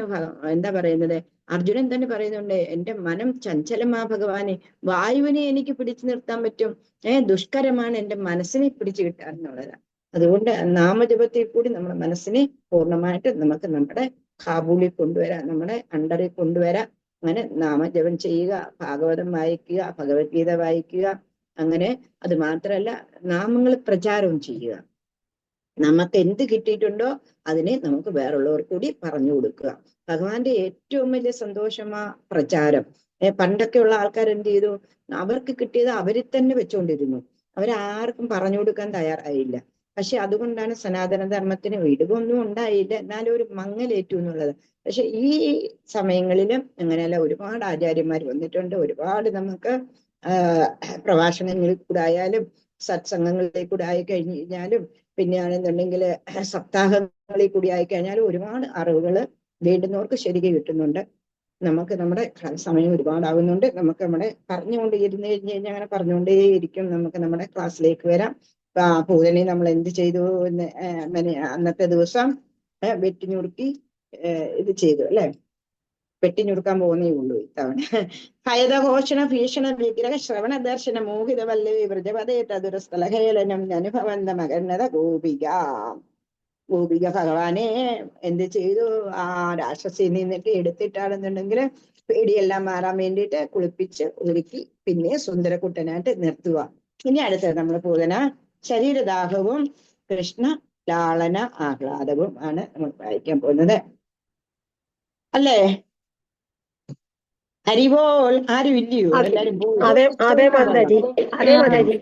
എന്താ പറയുന്നത്, അർജുനൻ തന്നെ പറയുന്നുണ്ട്, എന്റെ മനം ചഞ്ചലമാ ഭഗവാനെ, വായുവിനെ എനിക്ക് പിടിച്ചു നിർത്താൻ പറ്റും, ദുഷ്കരമാണ് എന്റെ മനസ്സിനെ പിടിച്ചു കിട്ടാൻ എന്നുള്ളത്. അതുകൊണ്ട് നാമജപത്തിൽ കൂടി നമ്മുടെ മനസ്സിനെ പൂർണ്ണമായിട്ട് നമുക്ക് നമ്മുടെ കാബൂളിൽ കൊണ്ടുവരാം, നമ്മുടെ അണ്ടറിൽ കൊണ്ടുവരാം. അങ്ങനെ നാമജപം ചെയ്യുക, ഭാഗവതം വായിക്കുക, ഭഗവത്ഗീത വായിക്കുക. അങ്ങനെ അത് മാത്രമല്ല, നാമങ്ങൾ പ്രചാരവും ചെയ്യുക. നമുക്ക് എന്ത് കിട്ടിയിട്ടുണ്ടോ അതിനെ നമുക്ക് വേറുള്ളവർക്ക് കൂടി പറഞ്ഞു കൊടുക്കുക. ഭഗവാന്റെ ഏറ്റവും വലിയ സന്തോഷമാ പ്രചാരം. പണ്ടൊക്കെയുള്ള ആൾക്കാർ എന്ത് ചെയ്തു, അവർക്ക് കിട്ടിയത് അവരിൽ തന്നെ വെച്ചുകൊണ്ടിരുന്നു, അവരാർക്കും പറഞ്ഞു കൊടുക്കാൻ തയ്യാറായില്ല. പക്ഷെ അതുകൊണ്ടാണ് സനാതനധർമ്മത്തിന് ഇടിവൊന്നും ഉണ്ടായില്ല, എന്നാലും ഒരു മങ്ങലേറ്റു എന്നുള്ളത്. പക്ഷെ ഈ സമയങ്ങളിലും അങ്ങനെയല്ല, ഒരുപാട് ആചാര്യന്മാർ വന്നിട്ടുണ്ട്. ഒരുപാട് നമുക്ക് പ്രഭാഷണങ്ങളിൽ കൂടെ ആയാലും സത്സംഗങ്ങളിൽ കൂടെ ആയി കഴിഞ്ഞു കഴിഞ്ഞാലും പിന്നെയാണെന്നുണ്ടെങ്കിൽ സപ്താഹങ്ങളിൽ കൂടി ആയിക്കഴിഞ്ഞാലും ഒരുപാട് അറിവുകൾ വേണ്ടുന്നവർക്ക് ശരിക്കും കിട്ടുന്നുണ്ട്. നമുക്ക് നമ്മുടെ സമയം ഒരുപാടാകുന്നുണ്ട്. നമുക്ക് നമ്മുടെ പറഞ്ഞുകൊണ്ട് ഇരുന്ന് കഴിഞ്ഞ് കഴിഞ്ഞാൽ അങ്ങനെ പറഞ്ഞുകൊണ്ടേയിരിക്കും. നമുക്ക് നമ്മുടെ ക്ലാസ്സിലേക്ക് വരാം. പൂജനെ നമ്മൾ എന്ത് ചെയ്തു എന്ന് അന്നത്തെ ദിവസം വെട്ടിഞ്ഞുറുക്കി ഇത് ചെയ്തു അല്ലെ, വെട്ടിഞ്ഞുറുക്കാൻ പോകുന്നേ ഉള്ളൂ ഇത്തവണ. ഹയതഘോഷണ ഭീഷണ വിഗ്രഹ ശ്രവണ ദർശന മോഹിത വല്ലവി വ്രജപദേത ദുരസ്ഥലഹേളനം അനുഭവന്ത മകന്നത ഗോപിക. ഗോപിക ഭഗവാനെ എന്ത് ചെയ്തു, ആ രാക്ഷസിൽ നിന്നിട്ട് എടുത്തിട്ടാണെന്നുണ്ടെങ്കിൽ പേടിയെല്ലാം മാറാൻ വേണ്ടിയിട്ട് കുളിപ്പിച്ച് ഒരുക്കി പിന്നെ സുന്ദരക്കുട്ടനായിട്ട് നിർത്തുക. ഇനി അടുത്തത് നമ്മൾ പൂതന ശരീരദാഹവും കൃഷ്ണ ലാളന ആഹ്ലാദവും ആണ് നമ്മൾ വായിക്കാൻ പോകുന്നത് അല്ലേ. ഹരിബോൾ. ആരും ഇല്ലയോ? എല്ലാരും പോയി. അതെ മാതാജി, അതെ മാതാജി.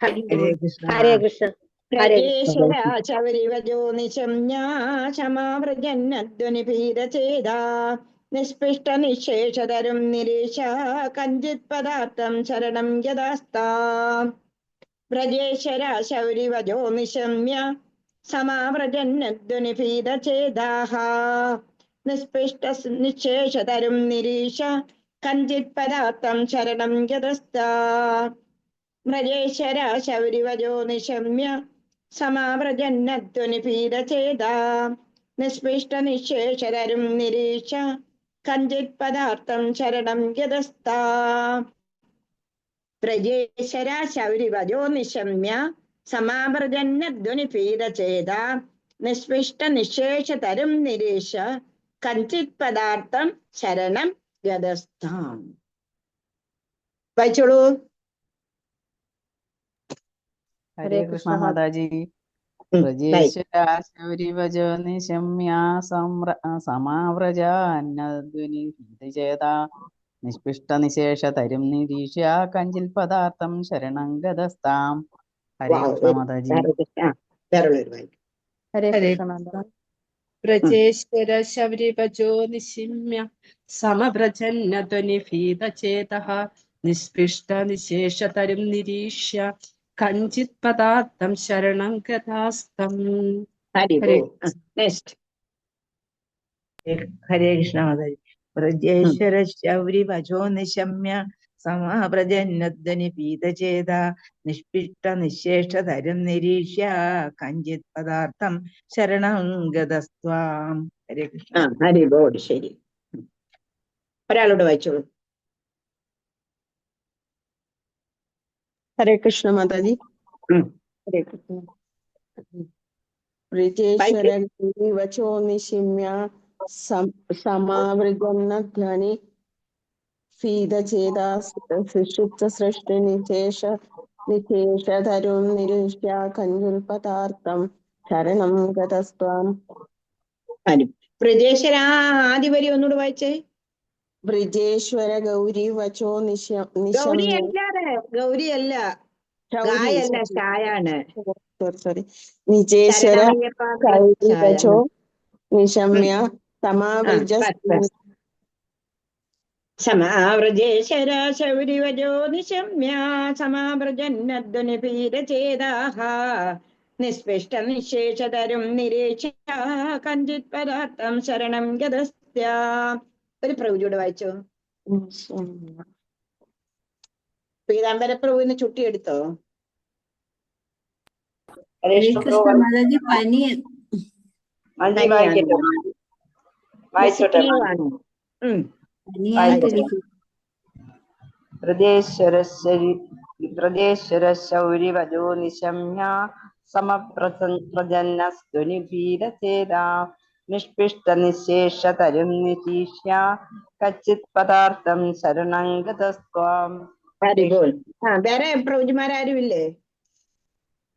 ഹരേ കൃഷ്ണ. പ്രജേശ്വര ശബരിവജോ നിശംയാശമാവ്രജന്നധ്വനി ഭീരചേതാ നിഷ്പിഷ്ട നിശേഷതരും നിരീശ കഞ്ചിത് പദാർത്ഥം ശരണം യഥാസ്താ. വ്രജേശ്വര ശൗരിവജോ നിശമ്യ സമാവ്രജന്നധ്വനി ഭീരചേതാഃ നിഷ്പിഷ്ട നിശേഷതരും നിരീശ കഞ്ചിത് പദാർത്ഥം ശരണം യഥാസ്താ. വ്രജേശ്വര ശൗരിവജോ നിശമ്യ സമാവ്രജന്നധ്വനി ഭീരചേതാ നിഷ്പിഷ്ട നിശേഷതരും നിരീശ കഞ്ചിത് പദാർത്ഥം ശരണം യഥാസ്താ. വ്രജേശ്വര ശൗരിവജോ നിശമ്യ സമാവ്രജന്നധ്വനി ഭീരചേതാ നിഷ്പിഷ്ട നിശേഷതരും നിരീശ കഞ്ചിത് പദാർത്ഥം ശരണം യഥാസ്താം. വായിച്ചോളൂ. ഹരേ കൃഷ്ണ മാതാജി. വ്രജേശ്വര ശൗരിവജോ നിശമ്യ സമാവ്രജാന്നധ്വനി ഭീതചേതാ നിഷ്പിഷ്ട നിശേഷ തരും നിരീക്ഷ്യ കഞ്ചിൽ പദാർത്ഥം ശരണം ഗതസ്താം. ഹരേ കൃഷ്ണ മാതാജി. ഹരേ കൃഷ്ണ. വ്രജേശ്വര ശൗരിവജോ നിശമ്യ സമവ്രജന്നധ്വനി ഭീതചേതഃ നിഷ്പിഷ്ട നിശേഷതരും നിരീക്ഷ്യ കഞ്ചിത് പദാർത്ഥം ശരണം ഗതാസ്തം. ഹരേ കൃഷ്ണ മാതാജി. വ്രജേശ്വര ശൗരി വജോ നിശമ്യ സമാവ്രജന്നധ്വനി പീതചേത നിഷ്പിഷ്ട നിശേഷതരും നിരീക്ഷ്യ കഞ്ചിത് പദാർത്ഥം ശരണം ഗതസ്ത്വാം. ഹരേ കൃഷ്ണ. ഹരിബോൾ. ശരി, ഒരാളോട് വായിച്ചോളൂ. ഹരേ കൃഷ്ണ മാതാജി. ഹരേ കൃഷ്ണ. വ്രജേശ്വര വചോ നിശമ്യ സമാവൃജന്നധ്വനി ഭീതചേതാ സുഷുപ്ത സൃഷ്ടി നിശേഷതരും നിരീക്ഷ്യ കഞ്ചുൽ പദാർത്ഥം ശരണം ഗതസ്ത്വാം. വ്രജേശ്വര ആദ്യ വരി ഒന്നുകൂടെ വായിച്ചേ. വ്രജേശ്വര ഗൗരി വചോ ഗൗരിയല്ല, ഗായല്ല, ഷായാണ്. സോറി. നിജേശ്വര ഗൗരി വചോ നിശമ്യ സമാവ്രജേശ്വര ശൗരിവജോ നിശമ്യ സമാവ്രജന്നധ്വനി ഭീരചേതാഃ നിഷ്പിഷ്ട നിശേഷതരും നിരീക്ഷ്യ കഞ്ചിത് പദാർത്ഥം ശരണം ഗതസ്താം. ഒരു പ്രഭുജിയോട് വായിച്ചോ. പീതാംബര പ്രഭുവിന് ചുട്ടി എടുത്തോ? ഹരേ കൃഷ്ണ മാതാജി പനി പോസിറ്റീവാണ്. പനിയായിട്ടിരിക്കും. ഹൃദേശ്വരശൗരി വജോ നിശമ്യ സമപ്രജന്നസ്തുനിഭീരചേതാ നിഷ്പിഷ്ട നിശേഷ തരും നിരീക്ഷ്യ കച്ചിത് പദാർത്ഥം ശരണംഗതസ്ത്വാം. വേറെ പ്രഭുജിമാരും ഇല്ലേ?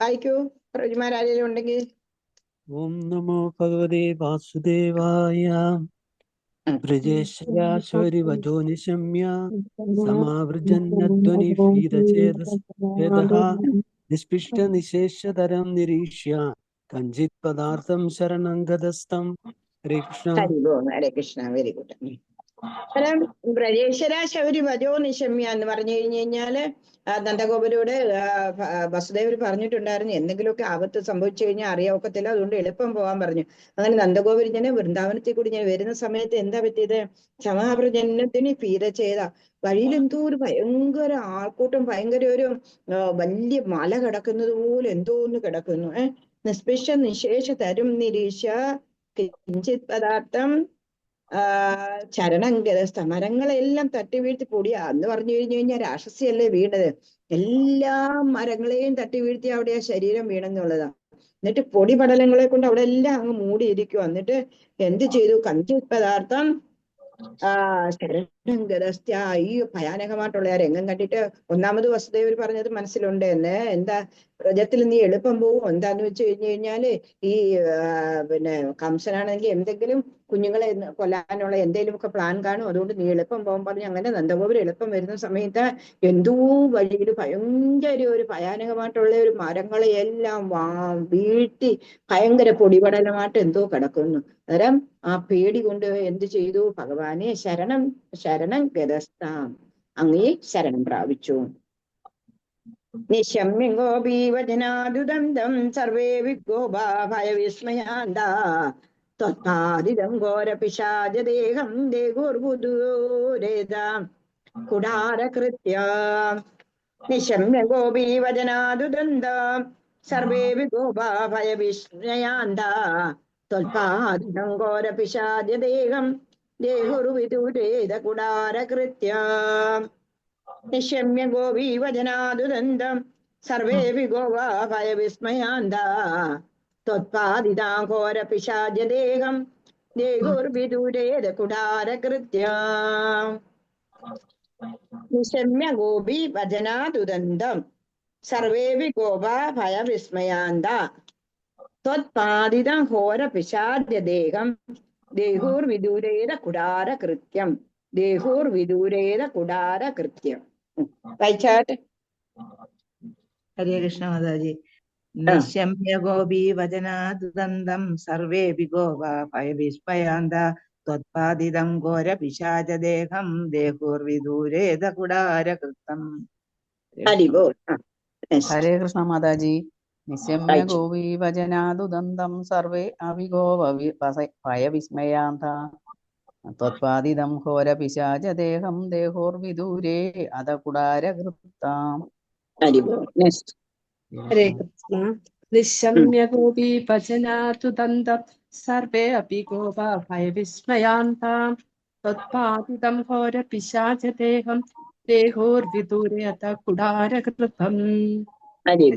വായിക്കൂ, പ്രഭുജിമാരെങ്കിലും ഉണ്ടെങ്കിൽ. ഓം നമോ ഭഗവതേ വാസുദേവായ. ബ്രജേശ്വരാശ്വരി വജോ നിശമ്യ സമാവൃജന്നധ്വനിഭീതചേതഃ നിഷ്പിഷ്ട നിശേഷതരം നിരീക്ഷ്യ കഞ്ചിത് പദാർത്ഥം ശരണം ഗതസ്തം. ഹരേ കൃഷ്ണ. ഹരേ കൃഷ്ണ. Very good. ബ്രജേശ്വര ശൗരി വജോ നിശമ്യ എന്ന് പറഞ്ഞു കഴിഞ്ഞാല് നന്ദഗോപരോട് വസുദേവർ പറഞ്ഞിട്ടുണ്ടായിരുന്നു, എന്തെങ്കിലുമൊക്കെ ആപത്ത് സംഭവിച്ചു കഴിഞ്ഞാൽ അറിയാവൊക്കത്തില്ല, അതുകൊണ്ട് എളുപ്പം പോകാൻ പറഞ്ഞു. അങ്ങനെ നന്ദഗോപർ ഇങ്ങനെ വൃന്ദാവനത്തിൽ കൂടി ഞാൻ വരുന്ന സമയത്ത് എന്താ പറ്റിയത്? ക്ഷമാപ്രജനത്തിന് പീത ചെയ്ത വഴിയിൽ എന്തോ ഒരു ഭയങ്കര ആൾക്കൂട്ടം, ഭയങ്കര ഒരു വലിയ മല കിടക്കുന്നത് പോലെ എന്തോ ഒന്ന് കിടക്കുന്നു. നിഷ്പിഷ നിശേഷ തരും നിരീക്ഷ കിഞ്ചിത് പദാർത്ഥം ചരണംഗതസ്ഥ. മരങ്ങളെല്ലാം തട്ടി വീഴ്ത്തി പൊടിയാ. എന്ന് പറഞ്ഞു കഴിഞ്ഞാൽ രാക്ഷസിയല്ലേ വീണത്, എല്ലാ മരങ്ങളെയും തട്ടി വീഴ്ത്തി അവിടെ ആ ശരീരം വീണെന്നുള്ളതാ. എന്നിട്ട് പൊടി പടലങ്ങളെ കൊണ്ട് അവിടെ എല്ലാം അങ്ങ് മൂടിയിരിക്കുക. എന്നിട്ട് എന്ത് ചെയ്തു? കഞ്ചിത് പദാർത്ഥം ശരണംഗതസ്ഥ. ഈ ഭയാനകമായിട്ടുള്ള ആ രംഗം കണ്ടിട്ട് ഒന്നാമത് വസുദേവർ പറഞ്ഞത് മനസ്സിലുണ്ട് എന്ന്. എന്താ? വ്രജത്തിൽ നീ എളുപ്പം പോകും. എന്താന്ന് വെച്ച് കഴിഞ്ഞാല് ഈ പിന്നെ കംസനാണെങ്കിൽ എന്തെങ്കിലും കുഞ്ഞുങ്ങളെ കൊല്ലാനുള്ള എന്തെങ്കിലുമൊക്കെ പ്ലാൻ കാണും, അതുകൊണ്ട് നീ എളുപ്പം പോകാൻ പറഞ്ഞു. അങ്ങനെ നന്ദഗോപുരം എളുപ്പം വരുന്ന സമയത്ത് എന്തോ വഴിയിൽ ഭയങ്കര ഒരു ഭയാനകമായിട്ടുള്ള ഒരു മരങ്ങളെ എല്ലാം വീഴ്ത്തി ഭയങ്കര പൊടിപടലമായിട്ട് എന്തോ കിടക്കുന്നു. അന്നേരം ആ പേടി കൊണ്ട് എന്ത് ചെയ്തു? ഭഗവാനെ ശരണം ഗതസ്താം, അങ്ങേ ശരണം പ്രാപിച്ചു. നിശമ്യം ഗോപീവചനാദുദന്തം സർവേ വിഗോപാ ഭയവിസ്മയാന്താ ത്വത്പാദിതം ഘോരപിശാചദേഹം ദേഹുർബുദൂരേതാം കുടാരകൃത്യ. നിശമ്യ ഗോപീവചനാദുദന്തം സർവേ വിഗോപാ ഭയവിസ്മയാന്താ ത്വത്പാദിതം ഘോരപിശാചദേഹം ദേഹുർവിദൂരേത കുടാരകൃത്യ. നിശമ്യ ഗോപീവചനാദുദന്തം സർവേ വിഗോപാ ഭയവിസ്മയാന്താ ത്വത്പാദിതാം ഘോരപിശാചദേഹം ദേഹുർവിദൂരേത കുടാരകൃത്യ. നിശമ്യ ഗോപീവചനാദുദന്തം സർവേ വിഗോപാ ഭയവിസ്മയാന്താ ത്വത്പാദിതം ഘോരപിശാചദേഹം ദേഹുർവിദൂരേത കുടാരകൃത്യം. ദേഹുർവിദൂരേത കുടാരകൃത്യം. വായിച്ചാട്ടെ. ഹരേ കൃഷ്ണ മാതാജി. നിശമ്യ ഗോപീ വചനാദുദന്തം സർവേ വിഗോപാ ഭയവിസ്മയാന്ത ത്വത്പാദിതം ഘോര പിശാചദേഹം ദേഹുർവിദൂരേത കുടാരകൃതം. ഹരേ കൃഷ്ണ മാതാജി. നിശമ്യ ഗോപീ വചനാദുദന്തം സർവേ അവിഗോ ഭയവിസ്മയാന്ത ത്വത്പാദിതം ഘോര പിശാചദേഹം ദേഹോർവിദൂരേ അത കുടാരകൃതാം. ഹരേ കൃഷ്ണ. നിശമ്യ ഗോപീ വചനാദുദന്തം സർവേ അപി ഗോപാ ഭയവിസ്മയാന്താം ത്വത്പാദിതം ഘോര പിശാചദേഹം ദേഹോർവിദൂരേ അത കുടാരകൃതം. ഹരേ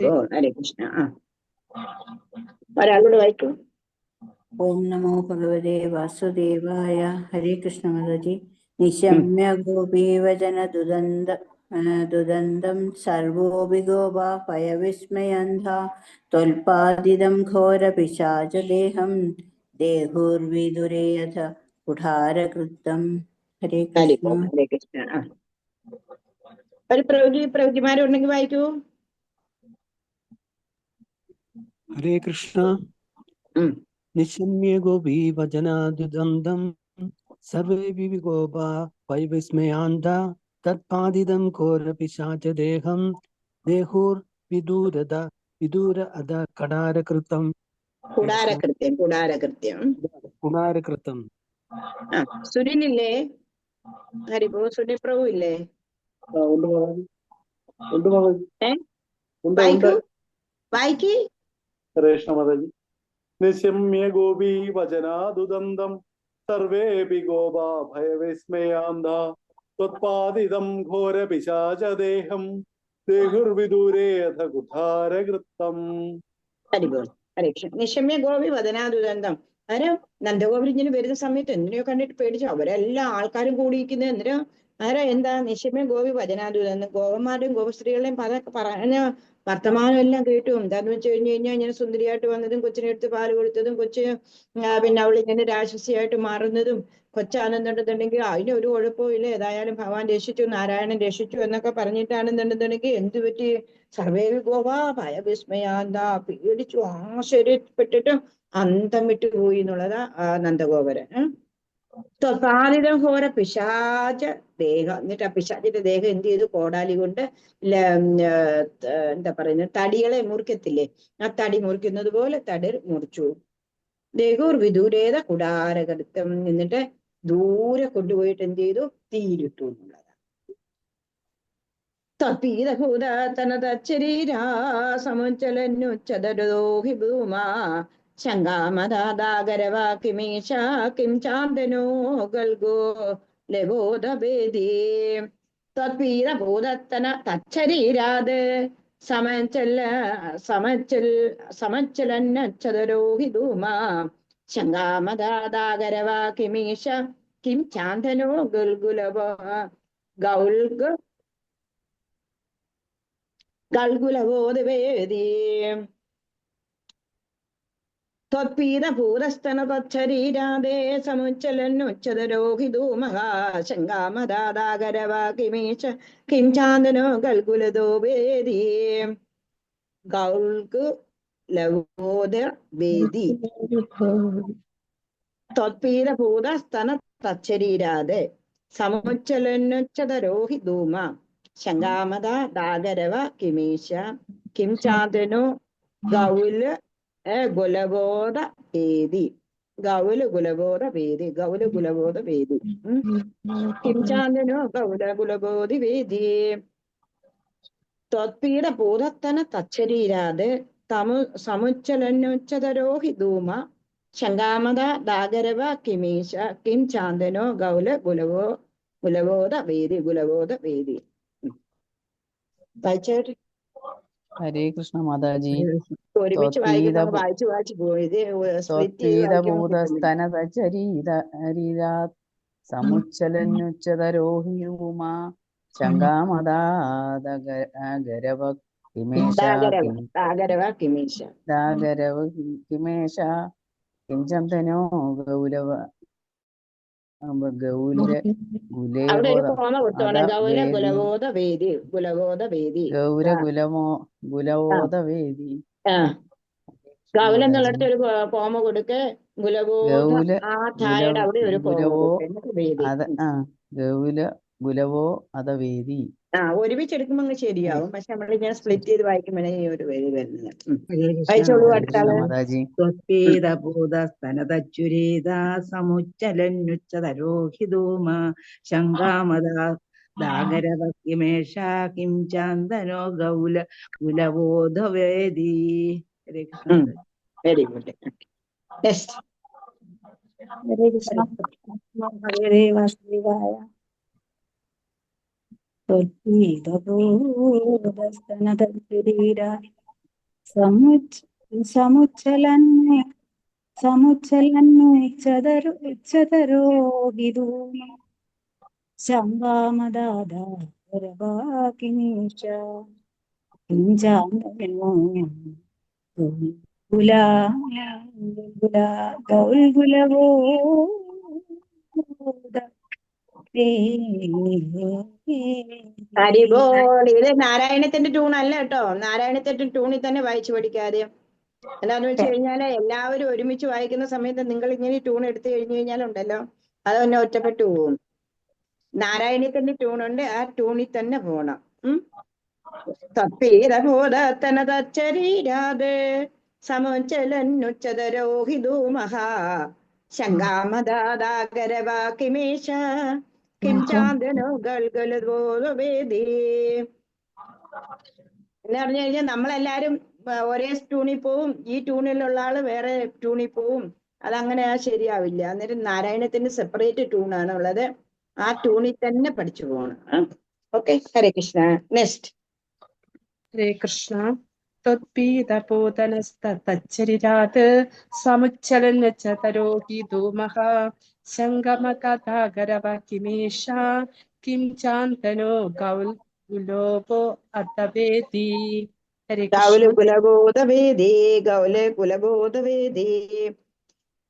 കൃഷ്ണ. ഒരാളോട് വായിക്കൂ. ഓം നമോ ഭഗവതേ വാസുദേവായ. ഹരേ കൃഷ്ണ മാതാജി. നിശമ്യ ഗോപീവചനദുദന്തം സർവോപി ഗോപാ ഭയവിസ്മയന്താ ത്വൽപാദിതം ഘോരപിശാചദേഹം ദേഹുർവിദുരേയഥ കുഠാരകൃതം. ഹരേ കൃഷ്ണ. ഹരേ കൃഷ്ണ. ഒരു പ്രവൃത്തിമാരുണ്ടെങ്കിൽ വായിക്കൂ. ഹരേ കൃഷ്ണ. നിശമ്യ ഗോപീ വചനാദുദന്തം സർവേ വിഗോപാ ഭയവിസ്മയാന്ത തത്പാദിതം ഘോരപിശാചദേഹം ദേഹുർവിദൂര അത കുടാരകൃതം. കുടാരകൃത്യം. കുടാരകൃതം. ആ സുനിലില്ലേ? ഹരിപ്പോ സുനിൽ പ്രഭു ഇല്ലേ? ഉണ്ട് മാതാജി, ഉണ്ട് മാതാജി, ഏ ഉണ്ട് വായിക്കൂ, വായിക്ക്. ഹരേ കൃഷ്ണ മാതാജി. നിശമ്യ ഗോപീ വചനാദുദന്തം സർവേപി ഗോപാ ഭയവിസ്മയാന്ത ത്വത്പാദിതം ഘോര പിശാചദേഹം ദേഹുർവിദൂരേ അഥ കുഠാരകൃത്തം. ഹരിപോൾ ഹരേ കൃഷ്ണ. നിശമ്യ ഗോപി വദനാദുരന്തം. അന്നേരം നന്ദഗോപുരം ഇങ്ങനെ വരുന്ന സമയത്ത് എന്തിനെയോ കണ്ടിട്ട് പേടിച്ചു. അവരെല്ലാം ആൾക്കാരും കൂടിയിരിക്കുന്നത്. അന്നേരം എന്താ നിശമ്യ ഗോപി വചനാദുരന്തം, ഗോപന്മാരുടെയും ഗോപസ്ത്രീകളുടെയും പറഞ്ഞ വർത്തമാനം എല്ലാം കേട്ടു. എന്താന്ന് വെച്ച് കഴിഞ്ഞാൽ ഇങ്ങനെ സുന്ദരിയായിട്ട് വന്നതും കൊച്ചിനെടുത്ത് പാല് കൊടുത്തതും പിന്നെ അവളിങ്ങനെ രാക്ഷസിയായിട്ട് മാറുന്നതും കൊച്ചാണെന്നുണ്ടെന്നുണ്ടെങ്കിൽ അതിനൊരു കുഴപ്പവും ഇല്ല, ഏതായാലും ഭഗവാൻ രക്ഷിച്ചു, നാരായണൻ രക്ഷിച്ചു എന്നൊക്കെ പറഞ്ഞിട്ടാണെന്നുണ്ടെന്നുണ്ടെങ്കിൽ എന്ത് പറ്റി? സർവേ ഗോവാ ഭയവിസ്മയാന്ത, പേടിച്ചു ആശ്ചര്യപ്പെട്ടിട്ട് അന്തം വിട്ടു പോയി എന്നുള്ളതാ നന്ദഗോപരൻ. ത്വപാലിതം ഘോര പിശാച ദേഹം. എന്നിട്ട് ആ പിശാചിന്റെ ദേഹം എന്ത് ചെയ്തു? കോടാലി കൊണ്ട് എന്താ പറയുന്നത്, തടികളെ മുറിക്കത്തില്ലേ, ആ തടി മുറിക്കുന്നത് പോലെ തടി മുറിച്ചു. ദേഹൂർ വിദൂരേത കുടാരകൃത്തം. എന്നിട്ട് ദൂരെ കൊണ്ടുപോയിട്ട് എന്ത് ചെയ്തു? തീയിലിട്ടു എന്നുള്ളതാണ്. തപീതഭൂതനതരീരാ സമുച്ചലന്നുച്ചതരോഹി ഭൂമാ ശങ്കാമദാഗരവാ കിമീശ കിം ചാന്തനോ ഗൽഗോ ലബോധഭേദി. തത്പീതഭൂതത്തന തച്ചരീരാത് സമച്ചലന്നച്ചതരോഹി ധൂമാ ശങ്കാമദാഗരവാ കിമീശ കിം ചാന്തനോ ഗൽഗുലബോധവേദി. ത്വത്പീതഭൂതസ്തന തച്ഛരീരാദേ സമുച്ചലന്നുച്ചതരോഹി ധൂമഃ ശങ്കാമദാഗരവാ കിമീശ കിം ചാന്തനോ ഗൽഗുലതോ വേദി. ഗൽഗുലബോധവേദി. ത്വത്പീതഭൂതസ്തന തച്ഛരീരാദേ സമുച്ചലന്നുച്ചതരോഹി ധൂമ ശങ്കാമദാഗരവ കിമീശ കിം ചാന്തനോ ഗുലബോധ വേദി. ഗുലബോധ വേദി. ഗുലബോധ വേദി. കിം ചാന്തനോ ഗുലബോധി വേദി. ത്വത്പീഡഭൂതത്തന തച്ഛരീരാത് സമുച്ചലന്നുച്ചതരോഹി ധൂമ ശങ്കാമദാഗരവ കിമീശ കിം ചാന്തനോ ഗുലബോധ വേദി. ഗുലബോധ വേദി. വായിച്ചേട്ടെ. ഹരേ കൃഷ്ണ മാതാജി. ഒരുമിച്ച് വായിക്കുമ്പോ വായിച്ചു പോയത് ത്വത്പീതഭൂതസ്തനതരീരാത് സമുച്ചലന്നുച്ചതരോഹിയൂമാ ശങ്കാമദാഗരവ കിമേശ കിം ചന്തനോ ഗൗരഗുലബോധവേദി. ഗൗല എന്നുള്ളിടത്ത് ഒരു കോമ കൊടുക്ക്. ഗുലബോധ ആ ഛായയുടെ അവിടെ ഒരു കോമ ഗൗലബോ അധവേദി. ഒരുമിച്ചെടുക്കുമ്പോ അങ്ങ് ശരിയാവും. പക്ഷെ നമ്മളിങ്ങനെ സ്പ്ലിറ്റ് ചെയ്ത് വായിക്കുമ്പോഴേ ഈ ഒരു വരി വരുന്നത്. വായിച്ചോളൂ അടുത്താള്. ത്വത്പീതഭൂതസ്തനതച്ചുരീതാ സമുച്ചലന്നുച്ചതരോഹി ധൂമ ശങ്കാമദാഗരവ കിമേശ കിം ചാന്തനോ ഗുലബോധവേദി. Very good. നെക്സ്റ്റ്. ഹരേ കൃഷ്ണ. ഹരേ വാസുദേവായ. സമുച്ചലന്നുച്ചതരോഹി ധൂമ ശങ്കാമദാഗരവാ കിമീശ കിം ചാന്തനോ ഗൗൽഗുലബോധ ഹരിബോൾ. ഇത് നാരായണത്തിന്റെ ട്യൂൺ അല്ല കേട്ടോ. നാരായണത്തിന്റെ ട്യൂണിൽ തന്നെ വായിച്ചു പഠിക്കാതെ. എന്താന്ന് വെച്ച് കഴിഞ്ഞാല് എല്ലാവരും ഒരുമിച്ച് വായിക്കുന്ന സമയത്ത് നിങ്ങൾ ഇങ്ങനെ ട്യൂൺ എടുത്തു കഴിഞ്ഞു കഴിഞ്ഞാലുണ്ടല്ലോ അത് തന്നെ ഒറ്റപ്പെട്ടു പോവും. നാരായണത്തിന്റെ ട്യൂണുണ്ട്, ആ ട്യൂണിൽ തന്നെ പോണം. തപ്പീരബോധത്തനതരീരാത് സമുച്ചലന്നുച്ചതരോഹി ധൂമഃ ശങ്കാമദാഗരവാ കിമേശ കിം ചാന്തനോ ഗൽഗലവേദി. എന്ന് പറഞ്ഞു കഴിഞ്ഞാൽ നമ്മളെല്ലാരും ഒരേ ട്യൂണിൽ പോവും, ഈ ട്യൂണിലുള്ള ആള് വേറെ ട്യൂണിൽ പോവും, അതങ്ങനെ ശരിയാവില്ല. അന്നേരം നാരായണത്തിന് സെപ്പറേറ്റ് ട്യൂണാണ് ഉള്ളത്, ആ ട്യൂണിൽ തന്നെ പഠിച്ചു പോകണം. ഓക്കെ, ഹരേ കൃഷ്ണ. നെക്സ്റ്റ്. ഹരേ കൃഷ്ണ. ത്വത്പീതപൂതനസ്തച്ചരിരാത് സമുച്ചലൻ ച തരോഹി ധൂമഃ ശംഗമകഥാഗരവ കിമേഷ കിം ചാന്തനോ ഗൗലോപോ അതവേദി. ഹരേ കൃഷ്ണ. ഗൗലകുലബോധവേദി, ഗൗലകുലബോധവേദി.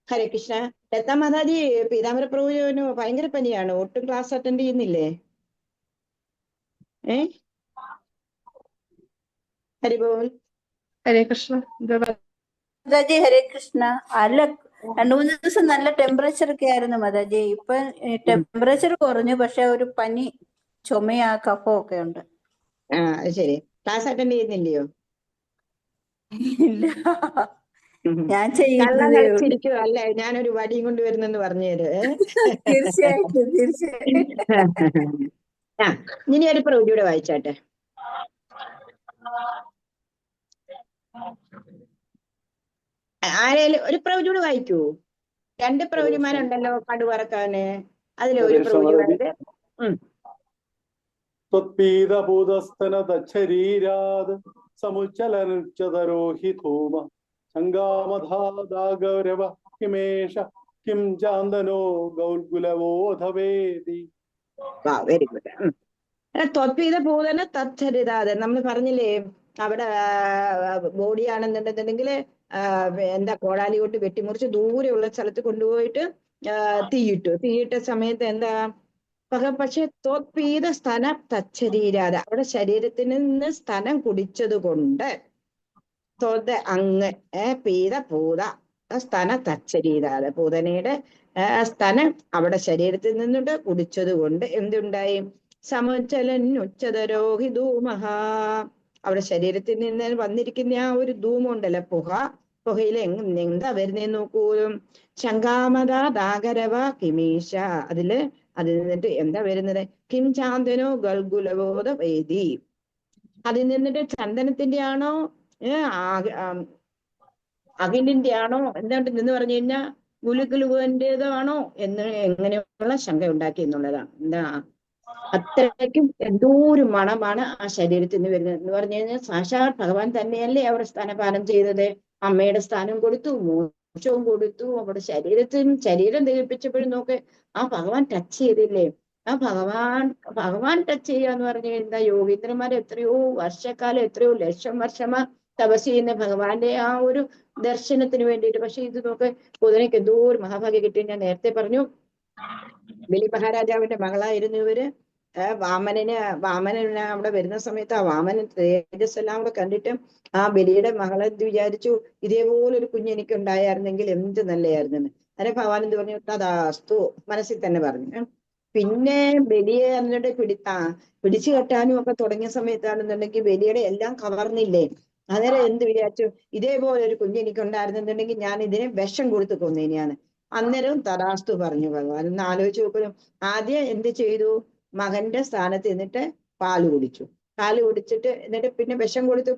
ഹരേ കൃഷ്ണ. ലതാ മാതാജി, പീതാംബര പ്രഭുവിന് ഭയങ്കര പനിയാണ്, ഒട്ടും ക്ലാസ് അറ്റൻഡ് ചെയ്യുന്നില്ലേ? ഹരിബോൾ. ഹരേ കൃഷ്ണ. മാതാജി ഹരേ കൃഷ്ണ. അല്ല, 2-3 ദിവസം നല്ല ടെമ്പറേച്ചർ ഒക്കെ ആയിരുന്നു മാതാജി. ഇപ്പൊ ടെമ്പറേച്ചർ കുറഞ്ഞു, പക്ഷെ ഒരു പനി, ചുമയാ, കഫം ഒക്കെ ഉണ്ട്. അത് ശരി. ക്ലാസ് അറ്റൻഡ് ചെയ്യുന്നില്ലയോ? ഇല്ല, ഞാൻ ചെയ്യുന്നതേ ഉള്ളൂ. കളിച്ചിരിക്കും അല്ലേ? ഞാനൊരു വടിയും കൊണ്ട് വരുന്നെന്ന് പറഞ്ഞേര്. തീർച്ചയായിട്ടും തീർച്ചയായിട്ടും. ഇനി ഒരു പ്രവൃത്തിയുടെ വായിച്ചാട്ടെ. ആരേലും ഒരു പ്രവചൂട് വായിക്കൂ. 2 പ്രവചിമാരുണ്ടല്ലോ കടുവറക്കാന്, അതിലൊരു പ്രവചിമാരുടെ. ത്വത്പീതഭൂതസ്തനതച്ഛരീരാത് സമുച്ചലനുച്ചതരോഹി ധൂമ ശങ്കാമധാഗരവ കിമേഷ കിം ചാന്തനോ ഗൗൽഗുലബോധവേദി. Very good. ത്വത്പീത ഭൂതന തച്ഛരിതാത്, നമ്മൾ പറഞ്ഞില്ലേ അവിടെ ബോഡിയാണെന്നുണ്ടെന്നുണ്ടെങ്കിൽ എന്താ കോടാലി കൊണ്ട് വെട്ടിമുറിച്ച് ദൂരെയുള്ള സ്ഥലത്ത് കൊണ്ടുപോയിട്ട് തീയിട്ട സമയത്ത് എന്താ പക്ഷെ ത്വത്പീത സ്തന തച്ഛരീരാത, അവിടെ ശരീരത്തിൽ നിന്ന് സ്തനം കുടിച്ചത് കൊണ്ട് അങ്ങ് പീത പൂത സ്തന തച്ഛരീരാത, പൂതനയുടെ സ്തനം അവിടെ ശരീരത്തിൽ നിന്നിട്ട് കുടിച്ചത് കൊണ്ട് എന്തുണ്ടായി? സമുച്ചലനുച്ചതരോഹി ധൂമഹ, അവിടെ ശരീരത്തിൽ നിന്ന് വന്നിരിക്കുന്ന ആ ഒരു ധൂമം ഉണ്ടല്ലോ, പുകയില് എന്താ വരുന്നേ നോക്കൂ. ശങ്കാമദാഗരവ കിമീശ, അതിൽ നിന്നിട്ട് എന്താ വരുന്നത്? കിം ചാന്തനോ ഗൽഗുലബോധ വേദി, അതിൽ നിന്നിട്ട് ചന്ദനത്തിന്റെ ആണോ അകിലിന്റെ ആണോ എന്താണ്ട് നിന്ന് പറഞ്ഞു കഴിഞ്ഞാൽ ഗുലുഗുലുവിൻ്റെതാണോ എന്ന് എങ്ങനെയുള്ള ശങ്ക ഉണ്ടാക്കി എന്നുള്ളതാണ്. എന്താ അത്രയ്ക്കും എന്തോ ഒരു മണമാണ് ആ ശരീരത്തിൽ നിന്ന് വരുന്നത് എന്ന് പറഞ്ഞു കഴിഞ്ഞാൽ സാക്ഷാൽ ഭഗവാൻ തന്നെയല്ലേ അവിടെ സ്ഥാനപാനം ചെയ്തത്. അമ്മയുടെ സ്ഥാനം കൊടുത്തു, മോക്ഷവും കൊടുത്തു, അവിടെ ശരീരം ദഹിപ്പിച്ചപ്പോഴും നോക്ക് ആ ഭഗവാൻ ടച്ച് ചെയ്തില്ലേ. ആ ഭഗവാൻ ടച്ച് ചെയ്യാന്ന് പറഞ്ഞു കഴിഞ്ഞാൽ യോഗീന്ദ്രന്മാർ എത്രയോ വർഷക്കാലം, എത്രയോ ലക്ഷം വർഷമാ തപസ് ചെയ്യുന്ന ഭഗവാന്റെ ആ ഒരു ദർശനത്തിന് വേണ്ടിയിട്ട്. പക്ഷെ ഇത് നോക്ക്, കുതിരയ്ക്ക് എന്തോ ഒരു മഹാഭാഗ്യം കിട്ടി. ഞാൻ നേരത്തെ പറഞ്ഞു, ബലി മഹാരാജാവിന്റെ മകളായിരുന്നു ഇവര്. വാമനന് അവിടെ വരുന്ന സമയത്ത് ആ വാമനൻ തേജസ് എല്ലാം കൂടെ കണ്ടിട്ട് ആ ബലിയുടെ മകളെന്ത് വിചാരിച്ചു, ഇതേപോലെ ഒരു കുഞ്ഞ് എനിക്ക് ഉണ്ടായിരുന്നെങ്കിൽ എന്ത് നല്ലതായിരുന്നെന്ന്. അതെ ഭഗവാൻ എന്ത് പറഞ്ഞു? തഥാസ്തു, മനസ്സിൽ തന്നെ പറഞ്ഞു. പിന്നെ ബലിയെ എന്നിട്ട് പിടിച്ചു കെട്ടാനും ഒക്കെ തുടങ്ങിയ സമയത്താണെന്നുണ്ടെങ്കിൽ ബലിയുടെ എല്ലാം കവർന്നില്ലേ. അന്നേരം എന്ത് വിചാരിച്ചു, ഇതേപോലെ ഒരു കുഞ്ഞ് എനിക്ക് ഉണ്ടായിരുന്നെന്നുണ്ടെങ്കിൽ ഞാൻ ഇതിനെ വിഷം കൊടുത്ത് കൊന്നേനെയാണ്. അന്നേരം തഥാസ്തു പറഞ്ഞു ഭഗവാൻ. ഒന്ന് ആലോചിച്ച് നോക്കലും. ആദ്യം എന്ത് ചെയ്തു? മകന്റെ സ്ഥാനത്ത് എന്നിട്ട് പാല് കുടിച്ചിട്ട് എന്നിട്ട് പിന്നെ വിഷം കൊടുത്ത്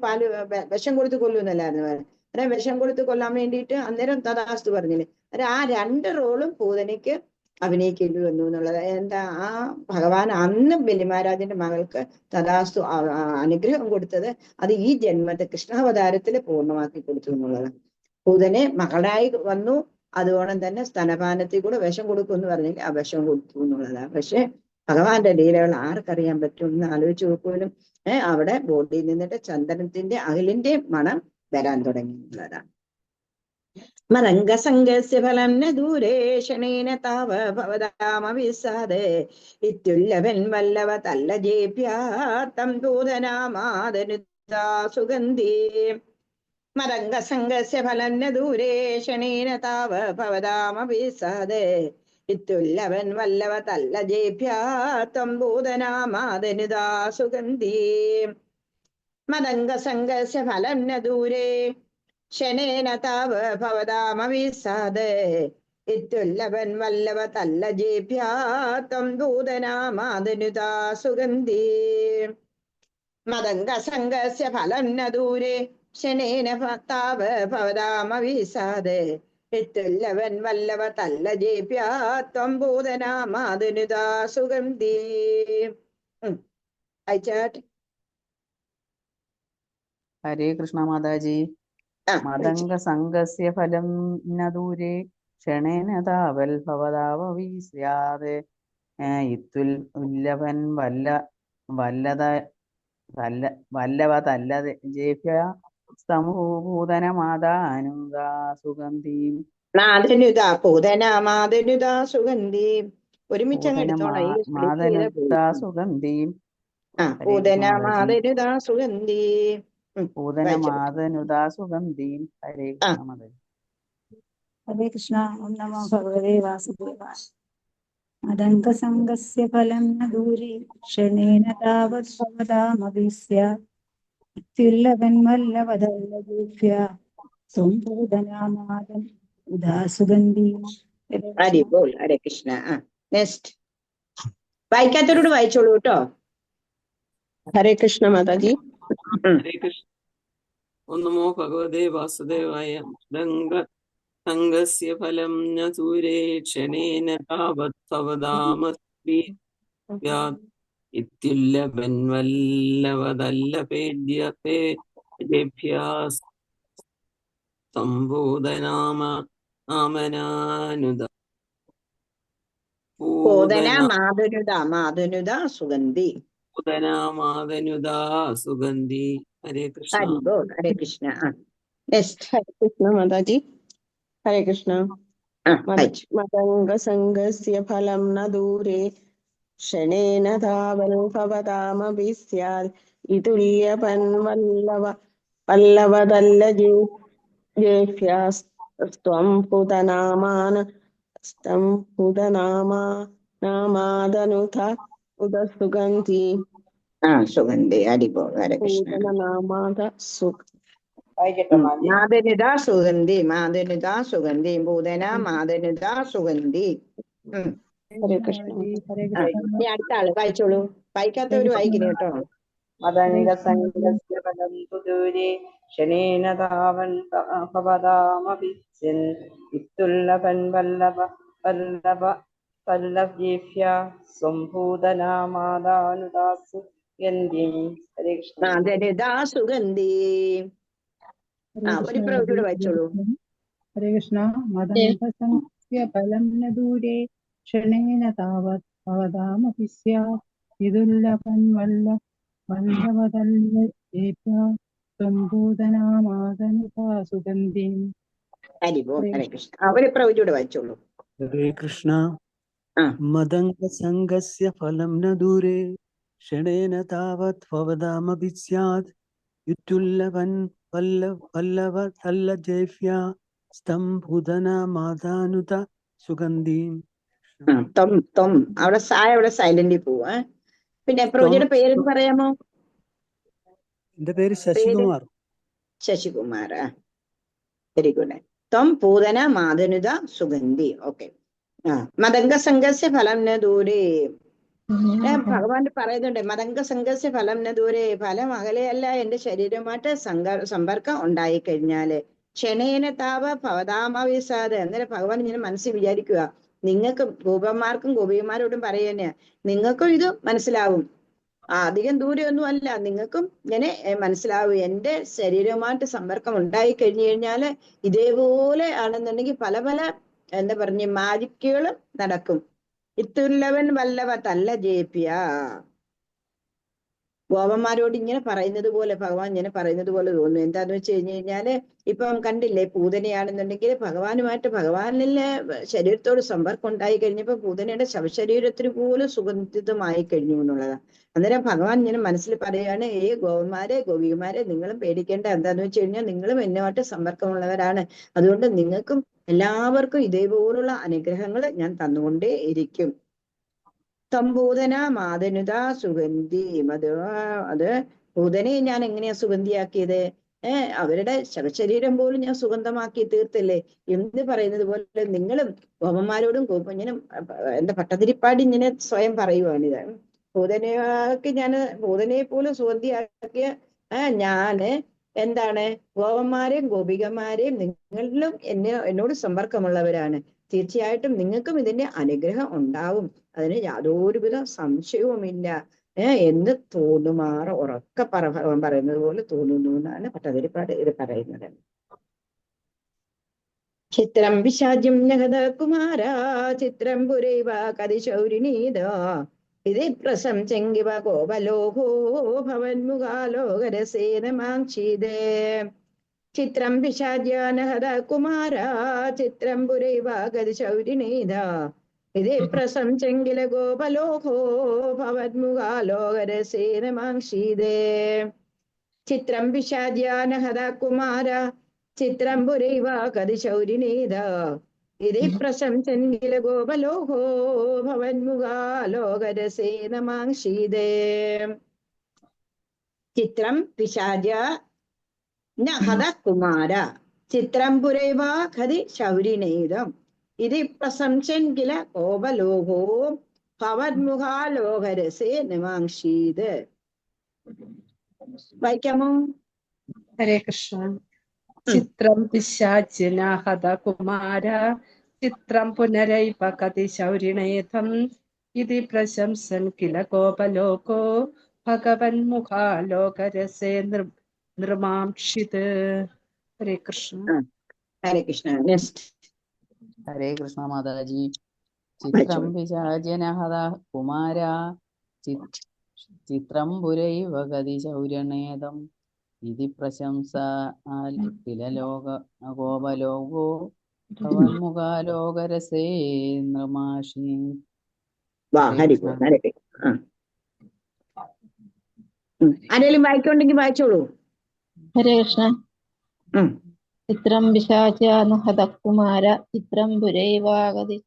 കൊല്ലുന്നല്ലായിരുന്നു പറയുന്നത്. അന്നേരം വിഷം കൊടുത്ത് കൊല്ലാൻ വേണ്ടിയിട്ട് അന്നേരം തഥാസ്തു പറഞ്ഞില്ലേ. അന്നേരം ആ 2 റോളും പൂതനയ്ക്ക് അഭിനയിക്കേണ്ടി വന്നു എന്നുള്ളത്. എന്താ ആ ഭഗവാൻ അന്ന് ബലിമഹാരാജന്റെ മകൾക്ക് തഥാസ്തു അനുഗ്രഹം കൊടുത്തത് അത് ഈ ജന്മത്തെ കൃഷ്ണാവതാരത്തില് പൂർണ്ണമാക്കി കൊടുത്തു എന്നുള്ളതാണ്. പൂതനെ മകളായി വന്നു, അതുകൊണ്ട് തന്നെ സ്തനപാനത്തിൽ കൂടെ വിഷം കൊടുക്കും എന്ന് പറഞ്ഞെങ്കിൽ ആ വിഷം കൊടുത്തു എന്നുള്ളതാണ്. പക്ഷെ ഭഗവാന്റെ ലീലകൾ ആർക്കറിയാൻ പറ്റും എന്ന് ആലോചിച്ച് നോക്കുമ്പോഴും അവിടെ ബോഡിയിൽ നിന്നിട്ട് ചന്ദനത്തിന്റെ അകിലിന്റെ മണം വരാൻ തുടങ്ങി എന്നുള്ളതാണ്. മതംഗസംഗസ്യ ഫലം ന ദൂരേ ക്ഷണേന താവ ഭവതാമവിസാദേ ഇത്യുല്ലഭൻ വല്ലവ തല്ലജേഭ്യാത്തം പൂതനാമാദനുദാ സുഗന്ധി. മതംഗസംഗസ്യ ഫലം ന ദൂരേ ക്ഷണേന താവ ഭവതാമവിസാദേ ഇത്യുല്ലഭൻ വല്ലവ തല്ലജേഭ്യാത്തം പൂതനാമാദനുദാ സുഗന്ധി. മതംഗസംഗസ്യ ഫലം ന ദൂരേ ക്ഷണേന താവ ഭവതാമവിസാദേ ഇത്യുല്ലവൻ വല്ലവ തല്ല ജേഭ്യാത്തം ദൂതനാമാതനുതാ സുഗന്ധി മദംഗ സംഗസ്യ ഫലം ന ദൂരെ ശനേന താവ ഭവതാമവീസാദ് ഇത്യുല്ലവൻ വല്ലവ തല്ല ജേഭ്യാത്വം ഭൂതനാമാതനുതാ സുഗന്ധി. അയച്ചാട്ടെ. ഹരേ കൃഷ്ണ മാതാജി. മദംഗ സംഗസ്യ ഫലം ന ദൂരെ ക്ഷണേന താവൽ ഭവതാവവി സ്യാത് ഇത്തുൽ ഉല്ലവൻ വല്ലവ തല്ല ജേഭ്യ സമൂഹൂതനമാതാനുദാ സുഗന്ധീം. നാദനുതാ പൂതനാമാതനുതാ സുഗന്ധീം. ഒരുമിച്ച് അങ്ങ് എടുത്തോണം. ഈ സ്പ്ലിറ്റ് ചെയ്ത മാതനുദാ സുഗന്ധീം. പൂതനാമാതനുതാ സുഗന്ധീം. പൂതനമാതനുദാ സുഗന്ധീം. ഹരേ കൃഷ്ണ മാതാജി. ഹരേ കൃഷ്ണ. ഓം നമോ ഭഗവതേ വാസുദേവായ. മദംഗസംഗസ്യ ഫലം ന ദൂരെ ക്ഷണേന താവത് ഭവതാമഭീസ്യ ഇത്യുല്ലവൻ വല്ലവദല്ലജേഭ്യ സംഭൂതനാമാദം ഉദാ സുഗന്ധി. ഹരി ബോൾ. ഹരേ കൃഷ്ണ. നെക്സ്റ്റ് വായിക്കാത്തവരോട് വായിച്ചോളൂ കേട്ടോ. ഹരേ കൃഷ്ണ മാതാജി. ഹരേ കൃഷ്ണ. ഓം നമോ ഭഗവതേ വാസുദേവായ. സംഗസ്യ ഫലം ന ദൂരെ ക്ഷണേന താവത് ഭവതാമഭീസ്യാത് ഇത്യുല്ലവൻ വല്ലവദല്ലജേഭ്യ സംബോധനാമനാനുദാ മാതനുദാ സുഗന്ധി. പൂതനാമാതനുദാ സുഗന്ധി. ഹരേ കൃഷ്ണ. ഹരി ബോൾ. ഹരേ കൃഷ്ണ. നെക്സ്റ്റ്. ഹരേ കൃഷ്ണ മാതാജി. ഹരേ കൃഷ്ണ. മദംഗ സംഗസ്യ ഫലം ന ദൂരെ ക്ഷണേന താവൽ ഭവതാമഭി സ്യാത് ഇതുല്യപൻ വല്ലവദല്ല ജേഭ്യസ്ത്വം പുതനാമാതനുത ഉദ സുഗന്ധി. സുഗന്ധി. ഹരി ബോൾ. ഹരേ കൃഷ്ണ. മാതനുദാ സുഗന്ധി. മാതനുദാ സുഗന്ധി. പൂതന മാതനുദാ സുഗന്ധി. ഹരേ കൃഷ്ണ. ഇനി അടുത്ത ആള് വായിച്ചോളൂ. വായിക്കാത്തവര് വായിക്കുന്നു കേട്ടോ. മദംഗ സംഗസ്യ ഫലം തു ദൂരെ ക്ഷണേന താവൻ ഭവതാമഭിസ്യൻ ഇത്യുല്ലവൻ വല്ലഭ്യേഭ്യ സംഭൂതനാമാദാനുദാസു ഗന്ധീം. ഹരേ കൃഷ്ണ. മാതനുദാ സുഗന്ധി. ഒരു പ്രവൃത്തിയോട് വായിച്ചോളൂ. ഹരേ കൃഷ്ണ. മദംഗസംഗസ്യ ഫലം ന ദൂരെ ക്ഷണേന താവത് ഭവതാമഭി സ്യാത് ഇതുല്ലവൻ വല്ലവദല്ലജേഭ്യ സംഭൂതനാമാതനുദാ സുഗന്ധീം. ഹരി ബോൾ. ഹരേ കൃഷ്ണ. ഒരു പ്രവൃത്തിയോട് വായിച്ചോളൂ. ഹരേ കൃഷ്ണ. മദംഗ സംഗസ്യ ഫലം ന ദൂരെ ക്ഷണേന താവത് ഭവതാമഭി സ്യാത് ഇത്യുല്ലവൻ വല്ലവദല്ലജേഭ്യ സംഭൂതനാമാതാനുദ സുഗന്ധീം. അവിടെ സൈലന്റിൽ പോവാ. പിന്നെ പ്രവൃത്തിയുടെ പേരെന്ന് പറയാമോ? എന്റെ പേര് ശശികുമാർ. ശശികുമാർ. Very good. ത്വം പൂതന മാതനുദ സുഗന്ധി. ഓക്കെ. മദംഗ സംഘസ്യ ഫലം ന ദൂരെ. ഭഗവാൻ പറയുന്നുണ്ട് മദംഗ സംഘസ്യ ഫലം ന ദൂരെ. ഫലം അകലെയല്ല, എന്റെ ശരീരമായിട്ട് സമ്പർക്കം ഉണ്ടായിക്കഴിഞ്ഞാല് ക്ഷണേന താവ ഭവതാമവിസാദ്. അന്നേരം ഭഗവാൻ ഇങ്ങനെ മനസ്സിൽ വിചാരിക്കുക, നിങ്ങൾക്ക് ഗോപന്മാർക്കും ഗോപികമാരോടും പറയുന്നേ, നിങ്ങൾക്കും ഇത് മനസ്സിലാവും. അധികം ദൂരെയൊന്നും അല്ല, നിങ്ങൾക്കും ഇങ്ങനെ മനസ്സിലാവും. എന്റെ ശരീരവുമായിട്ട് സമ്പർക്കം ഉണ്ടായി കഴിഞ്ഞു കഴിഞ്ഞാല് ഇതേപോലെ ആണെന്നുണ്ടെങ്കിൽ പല പല എന്താ പറഞ്ഞ മാജിക്കുകളും നടക്കും. ഇത്തുല്ലവൻ വല്ലവ തല്ല ജേപ്യ. ഗോപന്മാരോട് ഇങ്ങനെ പറയുന്നത് പോലെ, ഭഗവാൻ ഇങ്ങനെ പറയുന്നത് പോലെ തോന്നുന്നു. എന്താന്ന് വെച്ച് കഴിഞ്ഞു കഴിഞ്ഞാല് ഇപ്പം കണ്ടില്ലേ, പൂതനയാണെന്നുണ്ടെങ്കിൽ ഭഗവാനിലെ ശരീരത്തോട് സമ്പർക്കം ഉണ്ടായി കഴിഞ്ഞപ്പോ പൂതനയുടെ ശവശരീരത്തിന് പോലും സുഗന്ധിതമായി കഴിഞ്ഞു എന്നുള്ളതാണ്. അന്നേരം ഭഗവാൻ ഇങ്ങനെ മനസ്സിൽ പറയാണ്, ഗോപന്മാരെ ഗോപികമാരെ നിങ്ങളും പേടിക്കേണ്ട. എന്താന്ന് വെച്ച് കഴിഞ്ഞാൽ നിങ്ങളും എന്നുമായിട്ട് സമ്പർക്കമുള്ളവരാണ്. അതുകൊണ്ട് നിങ്ങൾക്കും എല്ലാവർക്കും ഇതേപോലുള്ള അനുഗ്രഹങ്ങൾ ഞാൻ തന്നുകൊണ്ടേ ഇരിക്കും. തമ്പൂതന മാതനുത സുഗന്ധി. അത് പൂതനയെ ഞാൻ എങ്ങനെയാ സുഗന്ധിയാക്കിയത്? അവരുടെ ശവശരീരം പോലും ഞാൻ സുഗന്ധമാക്കി തീർത്തില്ലേ എന്ന് പറയുന്നത് പോലെ നിങ്ങളും ഗോപന്മാരോടും ഇങ്ങനെ എന്താ പട്ടതിരിപ്പാടി ഇങ്ങനെ സ്വയം പറയുവാണിത്. പൂതനയാക്കി പൂതനയെ പോലും സുഗന്ധിയാക്കിയ ഞാന് എന്താണ് ഗോപന്മാരെയും ഗോപികമാരെയും നിങ്ങളിലും എന്നോട് സമ്പർക്കമുള്ളവരാണ്. തീർച്ചയായിട്ടും നിങ്ങൾക്കും ഇതിന്റെ അനുഗ്രഹം ഉണ്ടാവും, അതിന് യാതൊരുവിധ സംശയവുമില്ല എന്ന് തോന്നുമാറ് ഉറക്കെ ഭഗവാൻ പറയുന്നത് പോലെ തോന്നുന്നു എന്നാണ് പട്ടതിരിപ്പാട് ഇത് പറയുന്നത്. ചിത്രം വിശാജ്യം ജഗത കുമാര ചിത്രം പുരൈവ കതിശൗരിണീത ഇത് പ്രശംസെങ്കിവ കോപലോകോ ഭവന്മുഖാലോകരസേനമാംക്ഷീതേ ചിത്രം വിശാജ്യാനഹത കുമാര ചിത്രം പുരൈവ കതിശൗരിണീത ഇത് പ്രശംസെങ്കില ഗോപലോകോ ഭവന്മുഖാലോകരസേനമാംക്ഷീതേ ചിത്രം വിഷാദ്യാനഹത കുമാര ചിത്രം പുരൈവ കതിശൗരിണീത ഇത് പ്രശംസൻകില ഗോപലോകോ ഭവന്മുഖാലോകരസേനമാംക്ഷീതേ ചിത്രം പിശാച നഹത കുമാര ചിത്രം പുരൈവ കതി ശൗരിണീതം ഇത് പ്രശംസൻകില ഗോപലോകോ ഭവന്മുഖാലോകരസേനമാംക്ഷീത്. വായിക്കാമോ? ഹരേ കൃഷ്ണ. ചിത്രം പിശാചിനഹത കുമാര ചിത്രം പുനരൈവ കതി ശൗരിണേതം ഇതി പ്രശംസൻ കില ഗോപലോകോ ഭഗവന്മുഖാലോകരസേ നിർമാംക്ഷിത്. ഹരേ കൃഷ്ണ. ഹരേ കൃഷ്ണ. നെക്സ്റ്റ്. ഹരേ കൃഷ്ണ മാതാജി. ചിത്രം വിശാചനഹത കുമാര ചിത്രം പുരൈവ ഗതി ശൗര്യണേദം ഇതി പ്രശംസ കില ഗോപലോകോ ഭവന്മുഖാലോകരസേ നൃമാഷി. ആരെങ്കിലും വായിക്കോണ്ടെങ്കിൽ വായിച്ചോളൂ. ഹരേ കൃഷ്ണ. ചിത്രം വിശാചാനുഹത കുമാര ചിത്രം പുരൈവാഗതി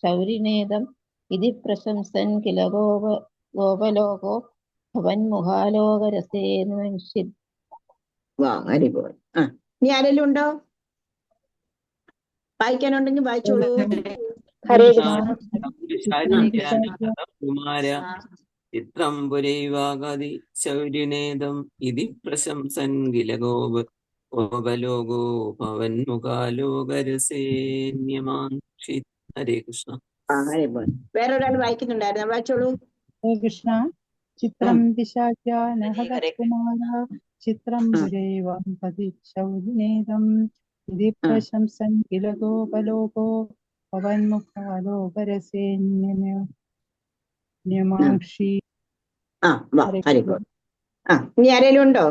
ശൗരിനേദം ഇതി പ്രശംസൻ കില ഗോപലോകോ ഭവന്മുഖാലോകരസേനമാംക്ഷിത്. ഇനി ആരെങ്കിലും ഉണ്ടോ? വായിക്കാനുണ്ടെങ്കിൽ വായിച്ചോളൂ. കുമാര ചിത്രം പുരൈവാഗതി ശൗരിനേദം ഇതി പ്രശംസൻ കില ഗോപലോകോ ഭവന്മുഖാലോകരസേന്യമാംക്ഷിത്. ഹരേ കൃഷ്ണ. വേറൊരാൾ വായിക്കുന്നുണ്ടായിരുന്നു, വായിച്ചോളൂ. ഹരേ കൃഷ്ണ. ചിത്രം വിശാചാനഹത കുമാര ചിത്രം പുരൈവം പതി ശൗരിനേദം ഇതി പ്രശംസൻ കില ഗോപലോകോ ഭവന്മുഖാലോകരസേന്യമാംക്ഷി. ഇനി ആരെങ്കിലും ഉണ്ടോ?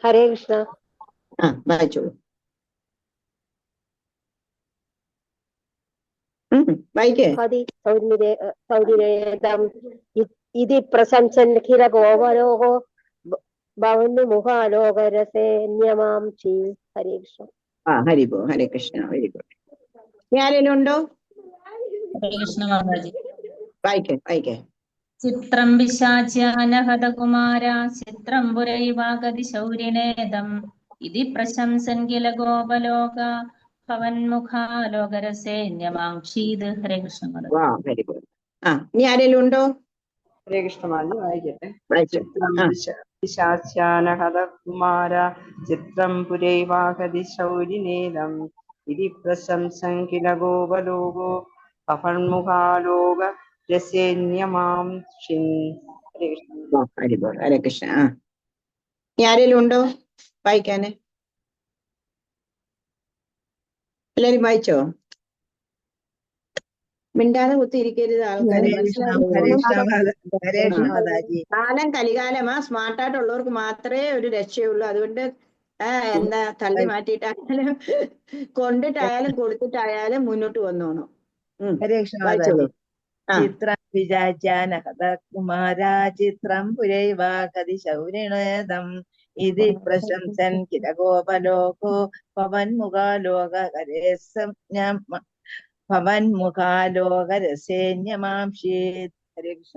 ഹരേ കൃഷ്ണ. വായിച്ചോളൂ. വായിക്കേ. ഇതി പ്രശംസൻ കില ഗോപലോകോ ഭവന്മുഖാലോകരസേന്യമാംക്ഷി. ഹരേ കൃഷ്ണ. ഹരിബോ. ഹരേ കൃഷ്ണ. Very good. ഇനി ആരെങ്കിലും ഉണ്ടോ? ഹരേ കൃഷ്ണ മാതാജി. വായിക്കേ. ചിത്രം വിശാചാനഹത കുമാര ചിത്രം പുരൈവാഗതി ശൗരിനേദം ഇതി പ്രശംസൻ കില ഗോപലോക ഭവന്മുഖാലോകരസേന്യമാംക്ഷീത്. ഹരേ കൃഷ്ണ മാതാജി. Very good. ഇനി ആരെങ്കിലും ഉണ്ടോ? ഹരേ കൃഷ്ണ മാതാജി വായിക്കട്ടെ. ചിത്രം വിശാചാനഹത കുമാര ചിത്രം പുരൈവാഗതി ശൗരിനേദം ഇതി പ്രശംസൻ കില ഗോപലോകോ ഭവന്മുഖാലോക രസേന്യമാംക്ഷി. ഹരേ കൃഷ്ണ. ഹരേ കൃഷ്ണ. ഇനി ആരെങ്കിലും ഉണ്ടോ വായിക്കാന്? എല്ലാരും വായിച്ചോ? മിണ്ടാതെ കുത്തിയിരിക്കരുത് ആൾക്കാരെ. കാലം കലികാലമാ. സ്മാർട്ടായിട്ടുള്ളവർക്ക് മാത്രമേ ഒരു രക്ഷയുള്ളൂ. അതുകൊണ്ട് എന്താ തള്ളി മാറ്റിയിട്ടായാലും കൊണ്ടിട്ടായാലും കൊടുത്തിട്ടായാലും മുന്നോട്ട് വന്നോണം. വായിച്ചോളൂ. ചിത്രം വിചാചാനഹത കുമാര ചിത്രം പുരൈവാഗതി ശൗരിണേദം ഇതി പ്രശംസൻ കില ഗോപലോകോ ഭവന്മുഖാലോകരസേന്യമാംക്ഷീത്. ഹരേ കൃഷ്ണ.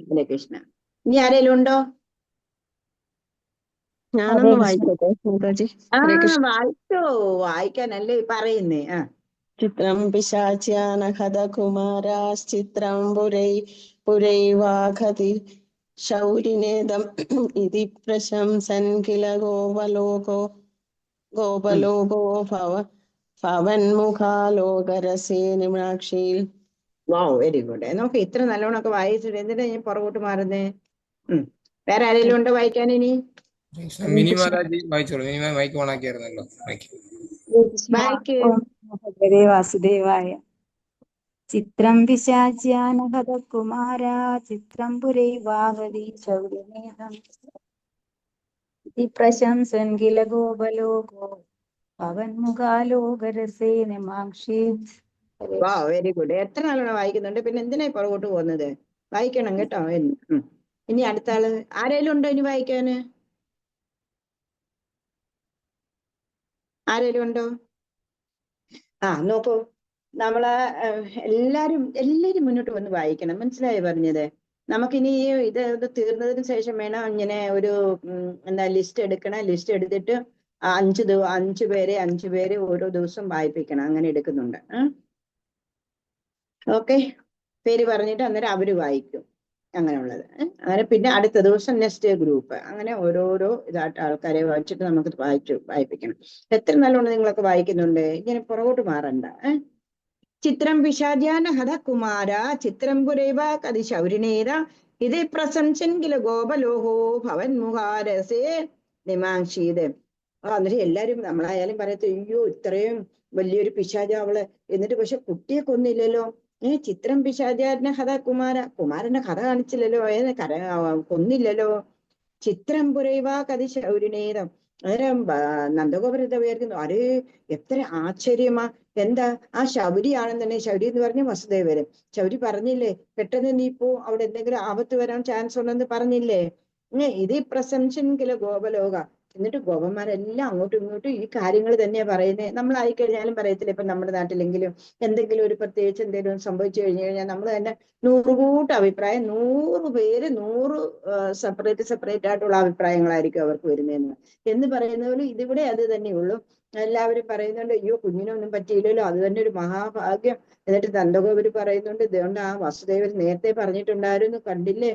ഹരേ കൃഷ്ണ. ഇനി ആരെങ്കിലും ഉണ്ടോ? ഞാനൊന്ന് വായിക്കട്ടെ മാതാജി. ഹരേ കൃഷ്ണ. വായിക്കാനല്ലേ പറയുന്നേ. ചിത്രം പിശാച്യാനഹതകുമാരാശ്ചിത്രം പുരൈവാഘതി ശൗരിനേദം ഇതി പ്രശംസൻ കില ഗോപലോകോ ഭവന്മുഖാലോകരസേ നിമ്നാക്ഷിയിൽ. Very good. നോക്ക്, ഇത്ര നല്ലോണമൊക്കെ വായിച്ചിട്ട് എന്തിനാ ഞാൻ പുറകോട്ട് മാറുന്നേ? വേറെ ആരെങ്കിലും ഉണ്ടോ വായിക്കാൻ ഇനി? മിനി മാതാജി വായിച്ചോളൂ. മിനി മൈക്ക് ഓണാക്കിയായിരുന്നല്ലോ. വായിക്ക്. ഭഗവതേ വാസുദേവായ. ചിത്രം പിശാച്യാനഹതകുമാരാ ചിത്രം പുരൈവാഹതി ശൗര്യനേദം ഇതി പ്രശംസൻ കില ഗോപലോകോ ഭവന്മുഖാലോകരസേ നിമാക്ഷീത്. Very good. എത്ര നല്ലോണം വായിക്കുന്നുണ്ട്. പിന്നെ എന്തിനാ പുറകോട്ട് പോകുന്നത്? വായിക്കണം കേട്ടോ. ഇനി അടുത്ത ആള് ആരേലും ഉണ്ടോ ഇനി വായിക്കാന്? ആരേലും ഉണ്ടോ? നോക്കൂ, നമ്മള് എല്ലാരും മുന്നോട്ട് വന്ന് വായിക്കണം. മനസ്സിലായോ പറഞ്ഞത്? നമുക്കിനി ഇത് തീർന്നതിന് ശേഷം വേണം ഇങ്ങനെ ഒരു ലിസ്റ്റ് എടുക്കണം. ലിസ്റ്റ് എടുത്തിട്ട് 5 പേരെ ഓരോ ദിവസം വായിപ്പിക്കണം. അങ്ങനെ എടുക്കുന്നുണ്ട്. ഓക്കെ, പേര് പറഞ്ഞിട്ട് അന്നേരം അവര് വായിക്കും. അങ്ങനെയുള്ളത്. അങ്ങനെ പിന്നെ അടുത്ത ദിവസം നെക്സ്റ്റ് ഗ്രൂപ്പ്, അങ്ങനെ ഓരോരോ ഇതായിട്ട് ആൾക്കാരെ വായിച്ചിട്ട് നമുക്ക് വായിപ്പിക്കണം. എത്ര നല്ലോണം നിങ്ങളൊക്കെ വായിക്കുന്നുണ്ട്. ഇങ്ങനെ പുറകോട്ട് മാറണ്ട. ചിത്രം പിശാചാന ഹത കുമാര ചിത്രം പുരൈവ കതി ശൗരിനേര ഇത് പ്രശംസൻ കില ഗോപലോഹോ ഭവൻ മുഖാരസേ നിമാംശീത്. എന്നിട്ട് എല്ലാരും നമ്മളായാലും പറയത്ത, അയ്യോ ഇത്രയും വലിയൊരു പിശാചാവള്, എന്നിട്ട് പക്ഷെ കുട്ടിയെ കൊന്നില്ലല്ലോ. ചിത്രം പിശാചാന ഹത കുമാരന്റെ കഥ കാണിച്ചില്ലല്ലോ, കൊന്നില്ലല്ലോ. ചിത്രം പുരൈവ കതി ശൗരിനേരം. അന്നേരം നന്ദഗോപുരത്തെ വിചാരിക്കുന്നു, അരേ എത്ര ആശ്ചര്യമാ, എന്താ ആ ശൗരിയാണെന്ന് തന്നെ. ശൗരി എന്ന് പറഞ്ഞ വസുദേവര്. ശൗരി പറഞ്ഞില്ലേ, പെട്ടെന്ന് നീ പോ, അവിടെ എന്തെങ്കിലും ആപത്ത് വരാൻ ചാൻസ് ഉണ്ടെന്ന് പറഞ്ഞില്ലേ. ഇത് പ്രശംസൻ കില ഗോപലോക. എന്നിട്ട് ഗോപന്മാരെല്ലാം അങ്ങോട്ടും ഇങ്ങോട്ടും ഈ കാര്യങ്ങൾ തന്നെയാ പറയുന്നത്. നമ്മളായിക്കഴിഞ്ഞാലും പറയത്തില്ല. ഇപ്പൊ നമ്മുടെ നാട്ടിലെങ്കിലും എന്തെങ്കിലും ഒരു പ്രത്യേകിച്ച് എന്തെങ്കിലും സംഭവിച്ചു കഴിഞ്ഞാൽ നമ്മൾ തന്നെ 100 കൂട്ടം അഭിപ്രായം, 100 പേര് 100 സെപ്പറേറ്റ് ആയിട്ടുള്ള അഭിപ്രായങ്ങളായിരിക്കും അവർക്ക് വരുന്നതെന്ന് എന്ന് പറയുന്ന പോലെ ഇതിവിടെ അത് തന്നെയുള്ളൂ. എല്ലാവരും പറയുന്നുണ്ട്, അയ്യോ കുഞ്ഞിനൊന്നും പറ്റിയില്ലല്ലോ, അത് തന്നെ ഒരു മഹാഭാഗ്യം. എന്നിട്ട് നന്ദഗോപര് പറയുന്നുണ്ട്, ഇതുകൊണ്ട് ആ വസുദേവർ നേരത്തെ പറഞ്ഞിട്ടുണ്ടായിരുന്നു, കണ്ടില്ലേ,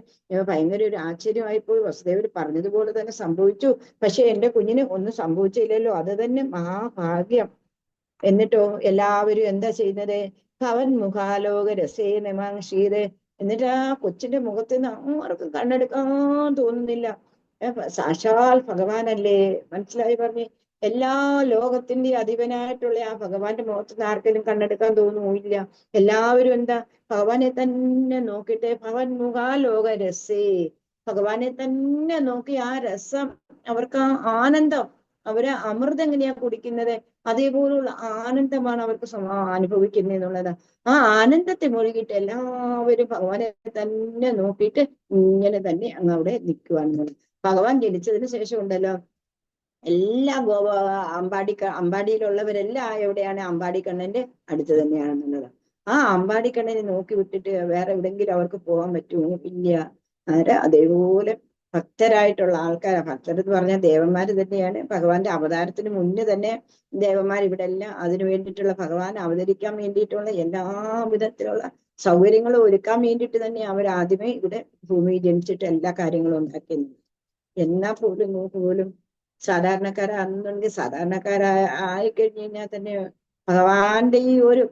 ഭയങ്കര ഒരു ആശ്ചര്യമായിപ്പോയി, വസുദേവർ പറഞ്ഞതുപോലെ തന്നെ സംഭവിച്ചു. പക്ഷെ എന്റെ കുഞ്ഞിന് ഒന്നും സംഭവിച്ചില്ലല്ലോ, അത് തന്നെ മഹാഭാഗ്യം. എന്നിട്ടോ എല്ലാവരും എന്താ ചെയ്യുന്നത്? ഭവൻ മുഖാലോക രസേ നിമാംശീത്. എന്നിട്ട് ആ കൊച്ചിന്റെ മുഖത്ത് നിന്ന് ആർക്കും കണ്ണെടുക്കാൻ തോന്നുന്നില്ല. സാക്ഷാൽ ഭഗവാനല്ലേ. മനസ്സിലായി പറഞ്ഞ്? എല്ലാ ലോകത്തിന്റെ അധിപനായിട്ടുള്ള ആ ഭഗവാന്റെ മുഖത്ത് നിന്ന് ആർക്കെങ്കിലും കണ്ണെടുക്കാൻ തോന്നുന്നില്ല. എല്ലാവരും എന്താ ഭഗവാനെ തന്നെ നോക്കിയിട്ട് ഭവൻ മുഖാലോക രസേ, ഭഗവാനെ തന്നെ നോക്കി ആ രസം, അവർക്ക് ആ ആനന്ദം, അവര് അമൃതം എങ്ങനെയാ കുടിക്കുന്നത് അതേപോലുള്ള ആനന്ദമാണ് അവർക്ക് അനുഭവിക്കുന്നത് എന്നുള്ളത്. ആ ആനന്ദത്തെ മുഴുകിയിട്ട് എല്ലാവരും ഭഗവാനെ തന്നെ നോക്കിയിട്ട് ഇങ്ങനെ തന്നെ അങ്ങ് അവിടെ നിൽക്കുവാണെന്നുള്ളത്. ഭഗവാൻ ജനിച്ചതിന് ശേഷം ഉണ്ടല്ലോ, എല്ലാ അമ്പാടിയിലുള്ളവരെല്ലാം എവിടെയാണ്? അമ്പാടിക്കണ്ണന്റെ അടുത്ത് തന്നെയാണെന്നുള്ളത്. ആ അമ്പാടിക്കണ്ണനെ നോക്കി വിട്ടിട്ട് വേറെ എവിടെങ്കിലും അവർക്ക് പോകാൻ പറ്റുമോ? ഇല്ല. അതേപോലെ ഭക്തരായിട്ടുള്ള ആൾക്കാർ, ഭക്തരെന്ന് പറഞ്ഞാൽ ദേവന്മാര് തന്നെയാണ്. ഭഗവാന്റെ അവതാരത്തിന് മുന്നേ തന്നെ ദേവന്മാർ ഇവിടെ എല്ലാം അതിനു വേണ്ടിയിട്ടുള്ള, ഭഗവാൻ അവതരിക്കാൻ വേണ്ടിയിട്ടുള്ള എല്ലാ വിധത്തിലുള്ള സൗകര്യങ്ങളും ഒരുക്കാൻ വേണ്ടിയിട്ട് തന്നെ അവർ ആദ്യമേ ഇവിടെ ഭൂമിയിൽ ജനിച്ചിട്ട് എല്ലാ കാര്യങ്ങളും ഉണ്ടാക്കിയത്. എന്നാ പോലും സാധാരണക്കാരാണെന്നുണ്ടെങ്കിൽ ആയി കഴിഞ്ഞു കഴിഞ്ഞാൽ തന്നെ ഭഗവാന്റെ ഈ ഒരു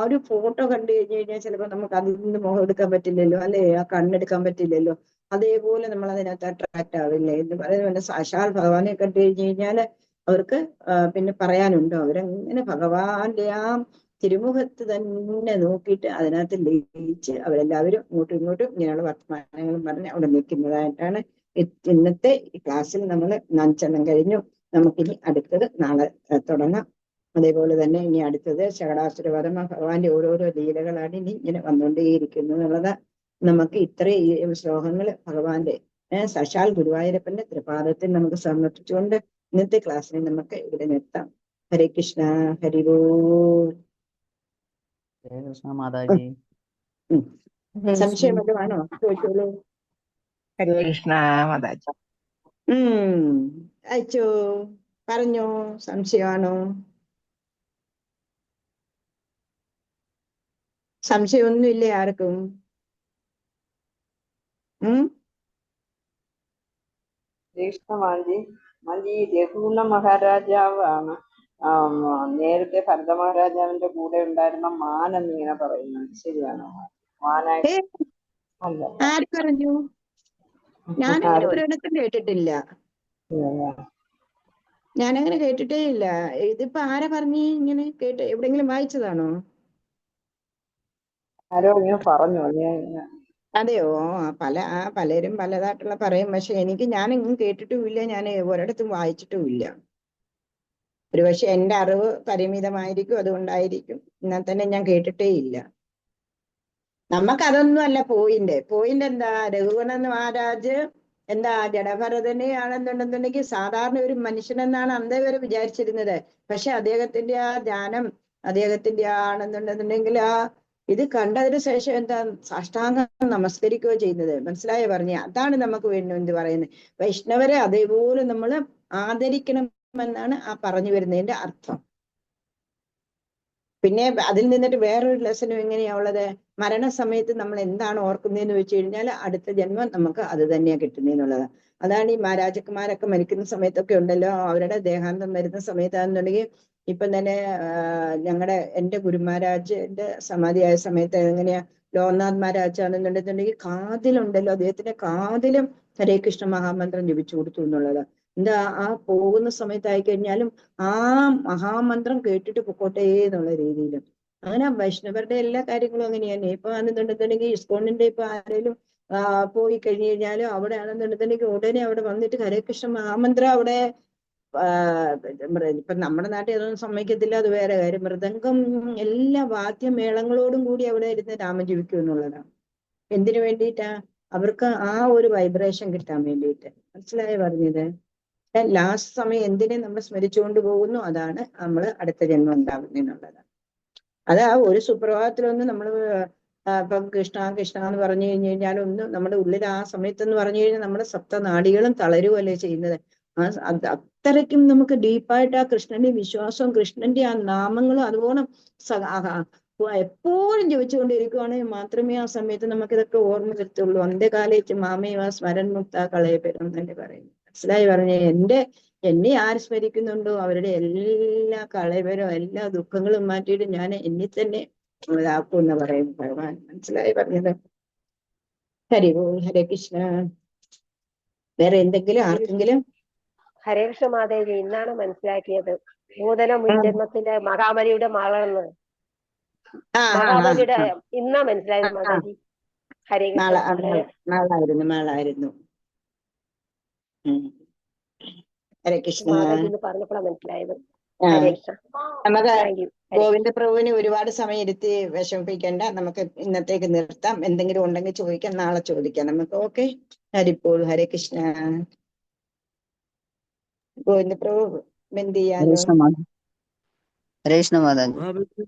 ഒരു ഫോട്ടോ കണ്ടു കഴിഞ്ഞു കഴിഞ്ഞാൽ ചിലപ്പോൾ നമുക്ക് അതിൽ നിന്ന് മുഖം എടുക്കാൻ പറ്റില്ലല്ലോ, അല്ലെ? ആ കണ്ണെടുക്കാൻ പറ്റില്ലല്ലോ. അതേപോലെ നമ്മൾ അതിനകത്ത് അട്രാക്ട് ആവില്ലേ എന്ന് പറയുന്നത്. സാക്ഷാൽ ഭഗവാനെ കണ്ടു കഴിഞ്ഞു കഴിഞ്ഞാൽ അവർക്ക് പിന്നെ പറയാനുണ്ടോ? അവരങ്ങനെ ഭഗവാന്റെ ആ തിരുമുഖത്ത് തന്നെ നോക്കിയിട്ട് അതിനകത്ത് ലയിച്ച് അവരെല്ലാവരും ഇങ്ങോട്ടും ഇങ്ങോട്ടും ഇങ്ങനെയുള്ള വർത്തമാനങ്ങളും പറഞ്ഞ് അവിടെ നിൽക്കുന്നതായിട്ടാണ് ഇന്നത്തെ ഈ ക്ലാസ്സിൽ നമ്മൾ 5 കഴിഞ്ഞു. നമുക്കിനി അടുത്തത് നാളെ തുടങ്ങാം. അതേപോലെ തന്നെ ഇനി അടുത്തത് ശകടാസുരവധം, ഭഗവാന്റെ ഓരോരോ ലീലകളാണ് ഇനി ഇങ്ങനെ വന്നുകൊണ്ടേയിരിക്കുന്നു എന്നുള്ളത്. നമുക്ക് ഇത്രയും ശ്ലോകങ്ങൾ ഭഗവാന്റെ സാക്ഷാൽ ഗുരുവായൂരപ്പന്റെ തൃപാദത്തിൽ നമുക്ക് സമർപ്പിച്ചുകൊണ്ട് ഇന്നത്തെ ക്ലാസ്സിനെ നമുക്ക് ഇവിടെ നിർത്താം. ഹരേ കൃഷ്ണ. ഹരിവോ. ഹരേ കൃഷ്ണ മാതാജി. സംശയം വല്ലതും ആണോ? ചോദിച്ചോളൂ. ഹരേ കൃഷ്ണ മാതാജി. അയച്ചോ, പറഞ്ഞോ, സംശയമാണോ? സംശയമൊന്നുമില്ലേ ആർക്കും? മാഞ്ചി രഘുഗുണ മഹാരാജാവാണ് നേരത്തെ ഭരത മഹാരാജാവിന്റെ കൂടെ ഉണ്ടായിരുന്ന മാൻ എന്നിങ്ങനെ പറയുന്നത് ശരിയാണോ? മാനായിട്ട് അല്ല, ആര് പറഞ്ഞു? ഞാനങ്ങനെ ഒരിടത്തും കേട്ടിട്ടില്ല. ഞാനങ്ങനെ കേട്ടിട്ടേ ഇല്ല. ഇതിപ്പോ ആരാ പറഞ്ഞു ഇങ്ങനെ? കേട്ട് എവിടെയെങ്കിലും വായിച്ചതാണോ? ആരോ ഇങ്ങനെ പറഞ്ഞു. അതെയോ? പലരും പലതായിട്ടുള്ള പറയും. പക്ഷെ ഞാനെങ്ങും കേട്ടിട്ടുമില്ല, ഞാൻ ഒരിടത്തും വായിച്ചിട്ടുമില്ല. ഒരുപക്ഷെ എന്റെ അറിവ് പരിമിതമായിരിക്കും, അതുകൊണ്ടായിരിക്കും. എന്നാൽ തന്നെ ഞാൻ കേട്ടിട്ടേ ഇല്ല. നമുക്കതൊന്നും അല്ല പോയിന്റ് എന്താ? രഘുഗുണ മഹാരാജ് എന്താ ജഡഭരതനെ ആണെന്നുണ്ടെന്നുണ്ടെങ്കിൽ സാധാരണ ഒരു മനുഷ്യനെന്നാണ് അന്നേ വരെ വിചാരിച്ചിരുന്നത്. പക്ഷെ അദ്ദേഹത്തിന്റെ ആ ധ്യാനം, അദ്ദേഹത്തിന്റെ ആണെന്നുണ്ടെന്നുണ്ടെങ്കിൽ ഇത് കണ്ടതിന് ശേഷം എന്താ സാഷ്ടാംഗം നമസ്കരിക്കുകയോ ചെയ്യുന്നത്. മനസ്സിലായോ പറഞ്ഞ? അതാണ് നമുക്ക് എന്ത് പറയുന്നത്, വൈഷ്ണവരെ അതേപോലെ നമ്മൾ ആദരിക്കണമെന്നാണ് ആ പറഞ്ഞു വരുന്നതിന്റെ അർത്ഥം. പിന്നെ അതിൽ നിന്നിട്ട് വേറൊരു ലെസനും എങ്ങനെയാ ഉള്ളത്? മരണസമയത്ത് നമ്മൾ എന്താണ് ഓർക്കുന്നതെന്ന് വെച്ച് കഴിഞ്ഞാൽ അടുത്ത ജന്മം നമുക്ക് അത് തന്നെയാ കിട്ടുന്നതെന്നുള്ളത്. അതാണ് ഈ രാജകുമാരൊക്കെ മരിക്കുന്ന സമയത്തൊക്കെ ഉണ്ടല്ലോ, അവരുടെ ദേഹാന്തം വരുന്ന സമയത്താണെന്നുണ്ടെങ്കിൽ ഇപ്പം തന്നെ എന്റെ ഗുരുമഹാരാജിന്റെ സമാധിയായ സമയത്ത് എങ്ങനെയാ, ലോകനാഥ് മഹാരാജ് ആണെന്നുണ്ടെന്നുണ്ടെങ്കിൽ കാതിലുണ്ടല്ലോ, അദ്ദേഹത്തിന്റെ കാതിലും ഹരേ കൃഷ്ണ മഹാമന്ത്രം ജപിച്ചു കൊടുത്തു എന്നുള്ളത്. എന്താ ആ പോകുന്ന സമയത്തായി കഴിഞ്ഞാലും ആ മഹാമന്ത്രം കേട്ടിട്ട് പൊക്കോട്ടെ എന്നുള്ള രീതിയിലും. അങ്ങനെ വൈഷ്ണവരുടെ എല്ലാ കാര്യങ്ങളും അങ്ങനെയാണ്. ഇപ്പൊ ആണെന്നുണ്ടെന്നുണ്ടെങ്കിൽ ഇസ്കോണിന്റെ ഇപ്പൊ ആരെങ്കിലും പോയി കഴിഞ്ഞു കഴിഞ്ഞാലും അവിടെ ആണെന്നുണ്ടെന്നുണ്ടെങ്കിൽ ഉടനെ അവിടെ വന്നിട്ട് ഹരേ കൃഷ്ണ മഹാമന്ത്രം അവിടെ ഇപ്പൊ നമ്മുടെ നാട്ടിൽ അതൊന്നും സമ്മതിക്കത്തില്ല, അത് വേറെ കാര്യം. മൃദംഗം എല്ലാ വാദ്യമേളങ്ങളോടും കൂടി അവിടെ ഇരുന്ന് രാമൻ ജപിക്കും എന്നുള്ളതാണ്. എന്തിനു വേണ്ടിയിട്ടാ? അവർക്ക് ആ ഒരു വൈബ്രേഷൻ കിട്ടാൻ വേണ്ടിയിട്ട്. മനസ്സിലായോ പറഞ്ഞത്? ലാസ്റ്റ് സമയം എന്തിനെ നമ്മൾ സ്മരിച്ചുകൊണ്ട് പോകുന്നു, അതാണ് നമ്മൾ അടുത്ത ജന്മം ഉണ്ടാവുന്നത് എന്നുള്ളതാണ്. അത് ആ ഒരു സുപ്രഭാതത്തിലൊന്നും നമ്മൾ ഇപ്പം കൃഷ്ണ കൃഷ്ണ എന്ന് പറഞ്ഞു കഴിഞ്ഞു കഴിഞ്ഞാൽ ഒന്നും നമ്മുടെ ഉള്ളിൽ ആ സമയത്തെന്ന് പറഞ്ഞു കഴിഞ്ഞാൽ നമ്മുടെ സപ്തനാഡികളും തളരുകയല്ലേ ചെയ്യുന്നത്. അത്രയ്ക്കും നമുക്ക് ഡീപ്പായിട്ട് ആ കൃഷ്ണന്റെ വിശ്വാസവും കൃഷ്ണന്റെ ആ നാമങ്ങളും അതുപോലെ എപ്പോഴും ജപിച്ചുകൊണ്ടിരിക്കുകയാണെങ്കിൽ മാത്രമേ ആ സമയത്ത് നമുക്കിതൊക്കെ ഓർമ്മ വരുത്തുള്ളൂ. അന്ത്യകാലേച്ച് മാമേവ സ്മരൺ മുക്ത കളയപ്പെடும் എന്നല്ലേ പറയുന്നു. മനസ്സിലായി പറഞ്ഞേ? എന്നെ ആര് സ്മരിക്കുന്നുണ്ടോ അവരുടെ എല്ലാ കളയവരും എല്ലാ ദുഃഖങ്ങളും മാറ്റിയിട്ട് ഞാൻ എന്നെ തന്നെ ഇതാക്കും എന്ന് പറയും ഭഗവാൻ. മനസ്സിലായി പറഞ്ഞത്? ഹരി ബോൾ. ഹരേ കൃഷ്ണ. വേറെ എന്തെങ്കിലും ആർക്കെങ്കിലും? ഹരേ കൃഷ്ണ മാതാജി, ഇന്നാണ് മനസ്സിലാക്കിയത് ഭൂതല മുൻജന്മത്തിന്റെ മഹാബലിയുടെ മകളെന്ന്. മഹാബലിയുടെ ഇന്നാ മനസ്സിലായത് മാതാജി. ഹരേ കൃഷ്ണ. നാളായിരുന്നു. ഹരേ കൃഷ്ണ. മാതാജി പറഞ്ഞപ്പോഴാണ് മനസ്സിലായത്. നമുക്ക് ഗോവിന്ദ പ്രഭുവിന് ഒരുപാട് സമയം ഇരുത്തി വിഷമിപ്പിക്കേണ്ട. നമുക്ക് ഇന്നത്തേക്ക് നിർത്താം. എന്തെങ്കിലും ഉണ്ടെങ്കിൽ ചോദിക്കാം, നാളെ ചോദിക്കാം നമുക്ക്. ഓക്കെ. ഹരിപ്പോൾ. ഹരേ കൃഷ്ണ. ഗോവിന്ദ പ്രഭു എന്ത് ചെയ്യാനോ? ഹരേ കൃഷ്ണ മാതാജി.